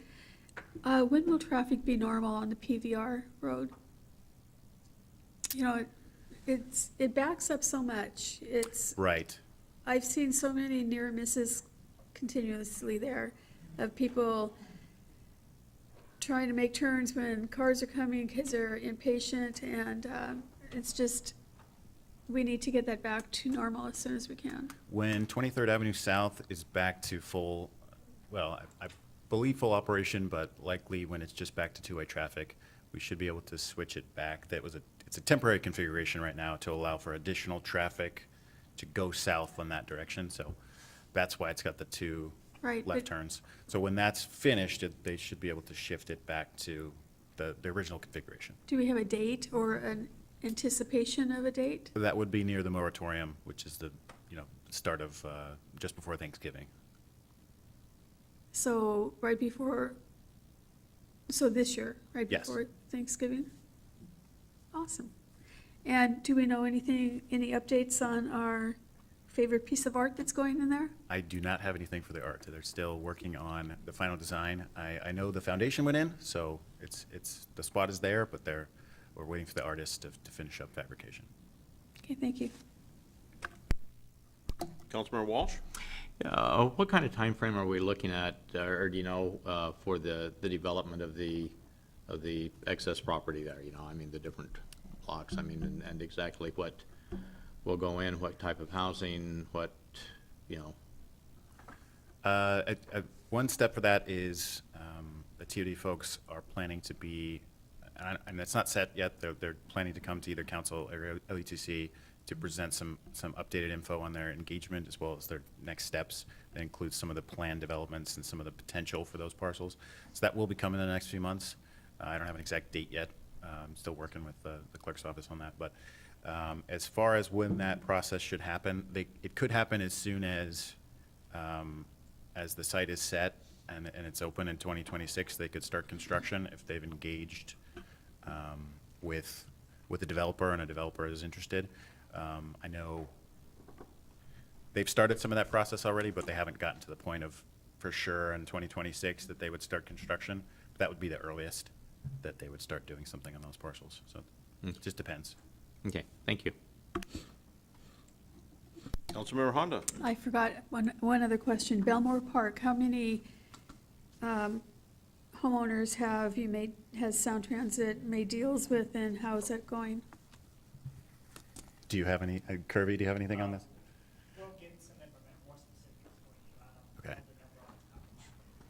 When will traffic be normal on the PVR road? You know, it backs up so much. Right. I've seen so many near misses continuously there of people trying to make turns when cars are coming because they're impatient, and it's just, we need to get that back to normal as soon as we can. When 23rd Avenue South is back to full, well, I believe full operation, but likely when it's just back to two-way traffic, we should be able to switch it back. It's a temporary configuration right now to allow for additional traffic to go south in that direction. So that's why it's got the two Right, left but- turns. So when that's finished, they should be able to shift it back to the original configuration. Do we have a date or an anticipation of a date? That would be near the moratorium, which is the, start of, just before Thanksgiving. So right before, so this year, right Yes. before Thanksgiving? Awesome. And do we know any updates on our favorite piece of art that's going in there? I do not have anything for the art. They're still working on the final design. I know the foundation went in, so the spot is there, but we're waiting for the artist to finish up fabrication. Okay, thank you. Councilmember Walsh? What kind of time frame are we looking at, or do you know, for the development of the excess property there? I mean, the different blocks, and exactly what will go in, what type of housing, what, One step for that is the TOD folks are planning to be, and it's not set yet, they're planning to come to either council or LETC to present some updated info on their engagement as well as their next steps. That includes some of the planned developments and some of the potential for those parcels. So that will be coming in the next few months. I don't have an exact date yet. I'm still working with the clerk's office on that. But as far as when that process should happen, it could happen as soon as the site is set and it's open in 2026, they could start construction if they've engaged with the developer and a developer is interested. I know they've started some of that process already, but they haven't gotten to the point of, for sure, in 2026 that they would start construction. That would be the earliest that they would start doing something on those parcels. So it just depends. Okay, thank you. Councilmember Honda? I forgot one other question. Belmore Park, how many homeowners has Sound Transit made deals with, and how is that going? Do you have any, Kirby, do you have anything on this? Okay.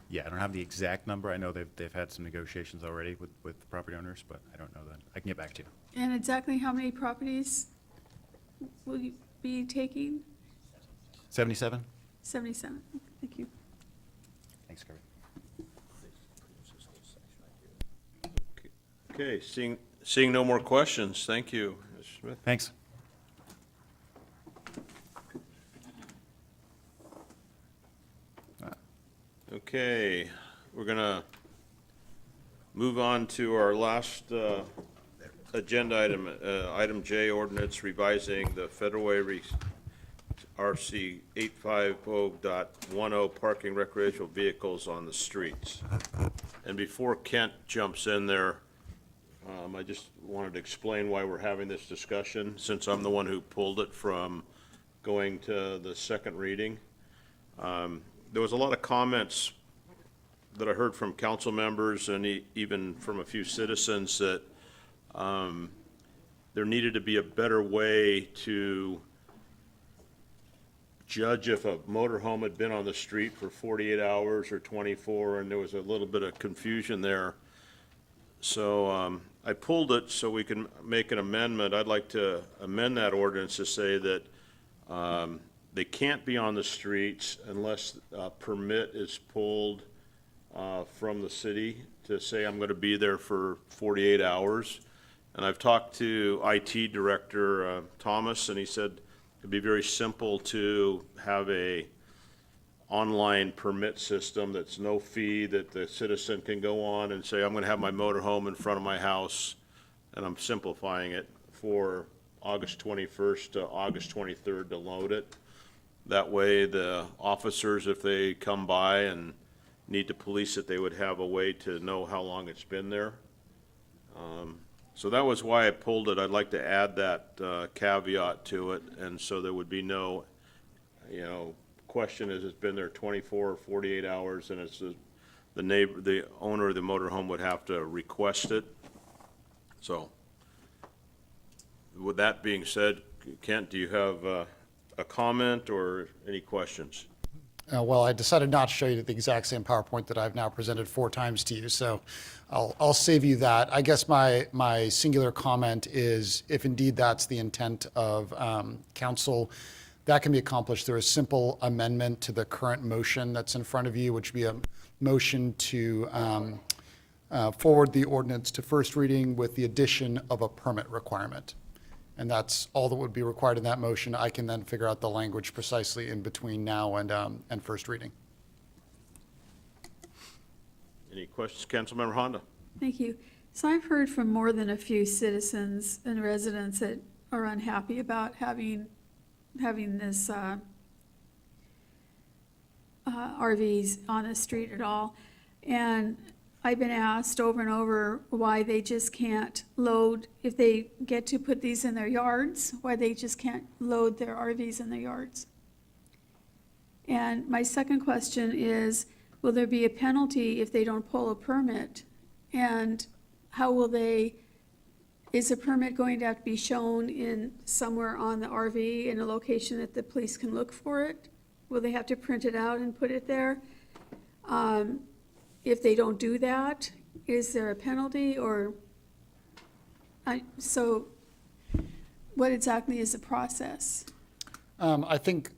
Yeah, I don't have the exact number. I know they've had some negotiations already with the property owners, but I don't know that. I can get back to you. And exactly how many properties will you be taking? 77? 77. Thank you. Thanks, Kirby. Okay, seeing no more questions, thank you, Mr. Smith. Thanks. Okay, we're gonna Move on to our last agenda item, item J, ordinance revising the Federal Way RC 850.10 parking recreational vehicles on the streets. And before Kent jumps in there, I just wanted to explain why we're having this discussion, since I'm the one who pulled it from going to the second reading. There was a lot of comments that I heard from council members and even from a few citizens that there needed to be a better way to judge if a motorhome had been on the street for 48 hours or 24, and there was a little bit of confusion there. So I pulled it so we can make an amendment. I'd like to amend that ordinance to say that they can't be on the streets unless a permit is pulled from the city to say I'm going to be there for 48 hours. And I've talked to IT Director Thomas, and he said it'd be very simple to have a online permit system that's no fee, that the citizen can go on and say, I'm going to have my motorhome in front of my house, and I'm simplifying it, for August 21st to August 23rd to load it. That way the officers, if they come by and need to police it, they would have a way to know how long it's been there. So that was why I pulled it. I'd like to add that caveat to it, and so there would be no, question, is it's been there 24 or 48 hours, and it's the neighbor, the owner of the motorhome would have to request it. So, with that being said, Kent, do you have a comment or any questions? Well, I decided not to show you the exact same PowerPoint that I've now presented 4 times to you, so I'll save you that. I guess my singular comment is, if indeed that's the intent of council, that can be accomplished through a simple amendment to the current motion that's in front of you, which would be a motion to forward the ordinance to first reading with the addition of a permit requirement. And that's all that would be required in that motion. I can then figure out the language precisely in between now and first reading. Any questions, Councilmember Honda? Thank you. So I've heard from more than a few citizens and residents that are unhappy about having this RVs on the street at all. And I've been asked over and over why they just can't load, if they get to put these in their yards, why they just can't load their RVs in their yards. And my second question is, will there be a penalty if they don't pull a permit? And how will is a permit going to have to be shown in somewhere on the RV in a location that the police can look for it? Will they have to print it out and put it there? If they don't do that, is there a penalty, or, so what exactly is the process? I think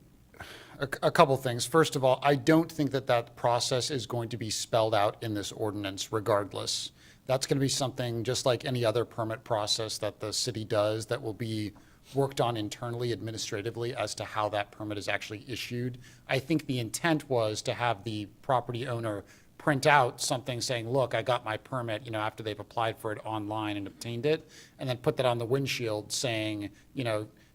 a couple things. First of all, I don't think that process is going to be spelled out in this ordinance regardless. That's going to be something just like any other permit process that the city does that will be worked on internally administratively as to how that permit is actually issued. I think the intent was to have the property owner print out something saying, look, I got my permit, after they've applied for it online and obtained it, and then put that on the windshield saying,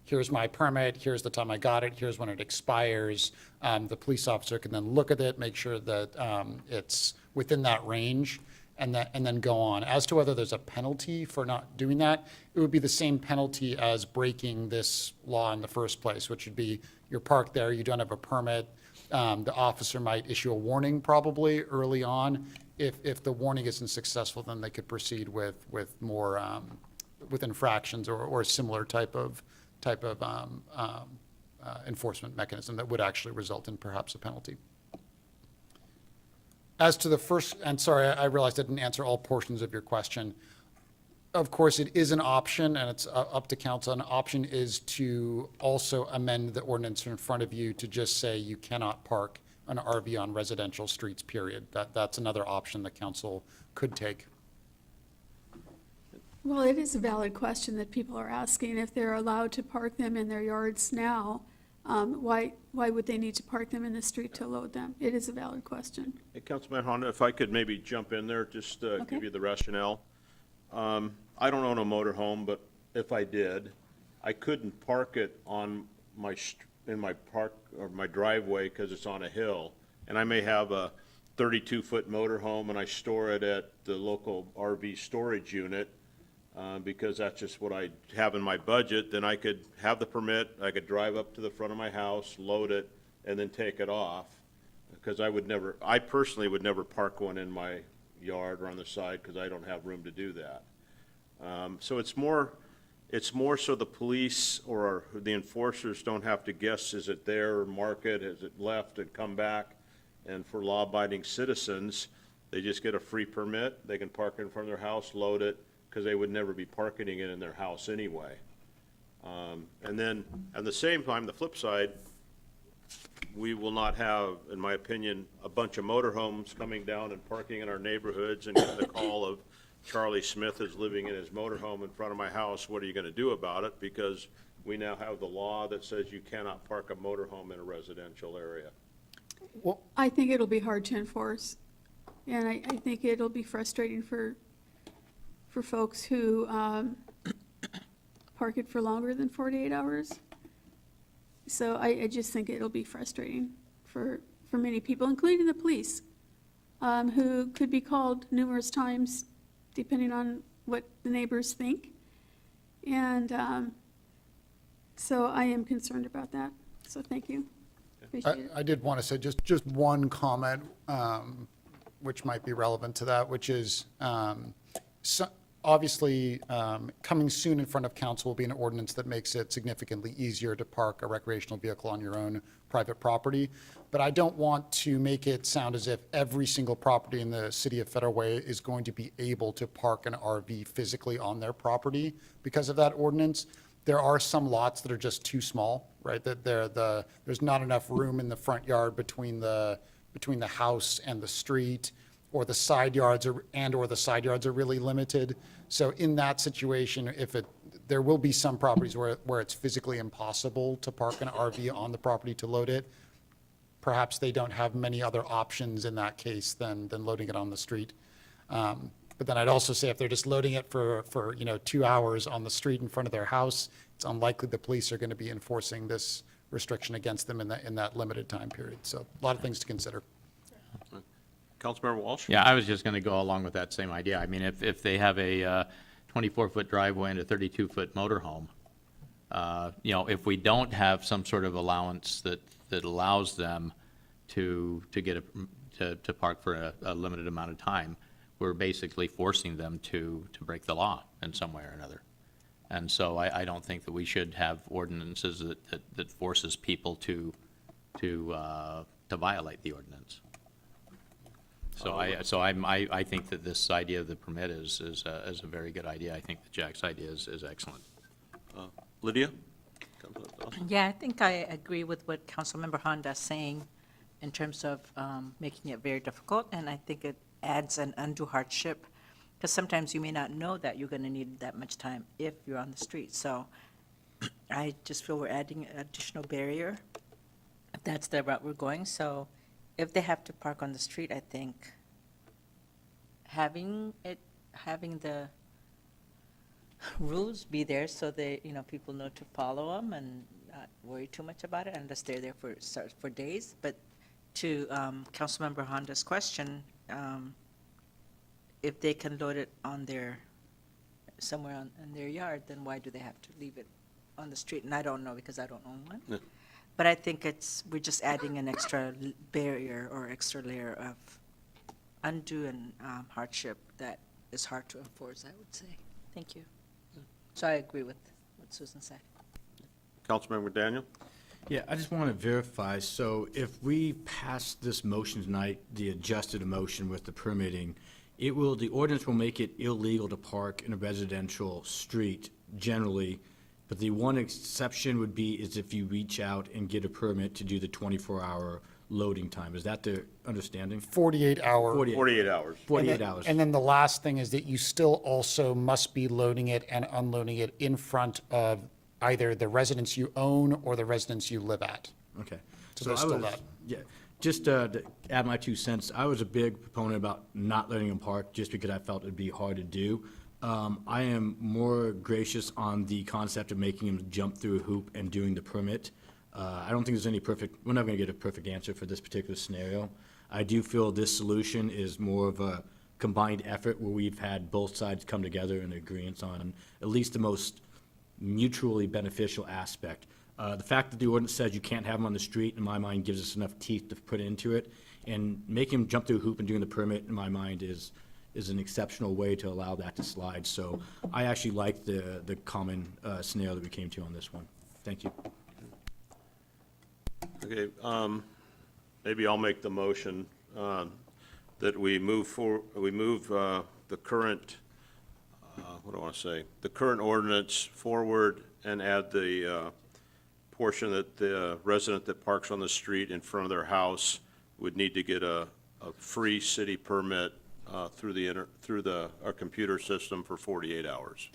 here's my permit, here's the time I got it, here's when it expires. The police officer can then look at it, make sure that it's within that range, and then go on. As to whether there's a penalty for not doing that, it would be the same penalty as breaking this law in the first place, which would be you're parked there, you don't have a permit. The officer might issue a warning probably early on. If the warning isn't successful, then they could proceed with more with infractions or a similar type of enforcement mechanism that would actually result in perhaps a penalty. As to the first, and sorry, I realized I didn't answer all portions of your question. Of course, it is an option, and it's up to council. An option is to also amend the ordinance in front of you to just say you cannot park an RV on residential streets, period. That's another option that council could take. Well, it is a valid question that people are asking if they're allowed to park them in their yards now. why would they need to park them in the street to load them? It is a valid question. Hey, Councilman Honda, if I could maybe jump in there, just Okay. give you the rationale. I don't own a motorhome, but if I did, I couldn't park it on in my park, or my driveway, because it's on a hill. And I may have a 32-foot motorhome, and I store it at the local RV storage unit, because that's just what I have in my budget. Then I could have the permit, I could drive up to the front of my house, load it, and then take it off. Because I personally would never park one in my yard or on the side, because I don't have room to do that. So it's more so the police or the enforcers don't have to guess, is it there, or mark it, has it left and come back? And for law-abiding citizens, they just get a free permit, they can park it in front of their house, load it, because they would never be parking it in their house anyway. And then, at the same time, the flip side, we will not have, in my opinion, a bunch of motorhomes coming down and parking in our neighborhoods and getting the call of Charlie Smith is living in his motorhome in front of my house, what are you gonna do about it? Because we now have the law that says you cannot park a motorhome in a residential area. I think it'll be hard to enforce, and I think it'll be frustrating for folks who park it for longer than 48 hours. So I just think it'll be frustrating for many people, including the police, who could be called numerous times, depending on what the neighbors think. And so I am concerned about that, so thank you. Appreciate it. I did want to say just one comment, which might be relevant to that, which is, obviously, coming soon in front of council will be an ordinance that makes it significantly easier to park a recreational vehicle on your own private property. But I don't want to make it sound as if every single property in the city of Federal Way is going to be able to park an RV physically on their property because of that ordinance. There are some lots that are just too small, right? That there's not enough room in the front yard between the house and the street, or the side yards or the side yards are really limited. So in that situation, there will be some properties where it's physically impossible to park an RV on the property to load it. Perhaps they don't have many other options in that case than loading it on the street. But then I'd also say if they're just loading it for 2 hours on the street in front of their house, it's unlikely the police are going to be enforcing this restriction against them in that limited time period. So a lot of things to consider. Councilmember Walsh? Yeah, I was just going to go along with that same idea. I mean, if they have a 24-foot driveway and a 32-foot motorhome, if we don't have some sort of allowance that allows them to park for a limited amount of time, we're basically forcing them to break the law in some way or another. And so I don't think that we should have ordinances that forces people to violate the ordinance. So I think that this idea of the permit is a very good idea. I think that Jack's idea is excellent. Lydia? Yeah, I think I agree with what Councilmember Honda is saying in terms of making it very difficult, and I think it adds an undue hardship, because sometimes you may not know that you're going to need that much time if you're on the street. So I just feel we're adding an additional barrier, if that's the route we're going. So if they have to park on the street, I think having the rules be there so they, people know to follow them and not worry too much about it unless they're there for days. But to Councilmember Honda's question, if they can load it on somewhere in their yard, then why do they have to leave it on the street? And I don't know, because I don't own one. Yeah. But I think we're just adding an extra barrier or extra layer of undue and hardship that is hard to enforce, I would say. Thank you. So I agree with what Susan said. Councilmember Daniel? Yeah, I just want to verify, so if we pass this motion tonight, the adjusted motion with the permitting, the ordinance will make it illegal to park in a residential street generally, but the one exception would be is if you reach out and get a permit to do the 24-hour loading time. Is that the understanding? 48 hour. 48 hours. 48 hours. And then the last thing is that you still also must be loading it and unloading it in front of either the residence you own or the residence you live at. Okay. So So there's I still was, that. yeah, just to add my 2 cents, I was a big proponent about not letting them park just because I felt it'd be hard to do. I am more gracious on the concept of making them jump through a hoop and doing the permit. I don't think there's any we're not gonna get a perfect answer for this particular scenario. I do feel this solution is more of a combined effort where we've had both sides come together in agreement on at least the most mutually beneficial aspect. The fact that the ordinance says you can't have them on the street, in my mind, gives us enough teeth to put into it. And making them jump through a hoop and doing the permit, in my mind, is an exceptional way to allow that to slide. So I actually like the common scenario that we came to on this one. Thank you. Okay, maybe I'll make the motion that we move the current, what do I want to say? The current ordinance forward and add the portion that the resident that parks on the street in front of their house would need to get a free city permit through our computer system for 48 hours.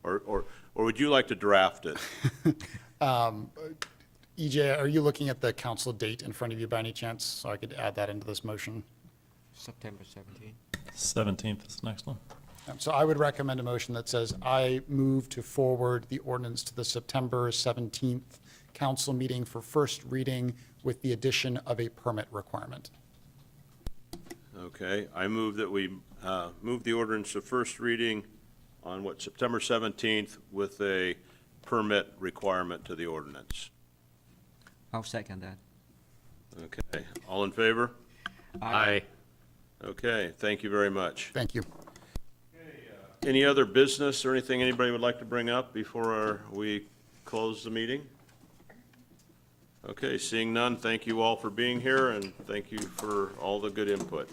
Or would you like to draft it? EJ, are you looking at the council date in front of you by any chance? So I could add that into this motion. September 17th. 17th is the next one. So I would recommend a motion that says, I move to forward the ordinance to the September 17th council meeting for first reading with the addition of a permit requirement. Okay, I move that we move the ordinance to first reading on September 17th with a permit requirement to the ordinance. I'll second that. Okay, all in favor? Aye. Okay, thank you very much. Thank you. Any other business or anything anybody would like to bring up before we close the meeting? Okay, seeing none, thank you all for being here, and thank you for all the good input.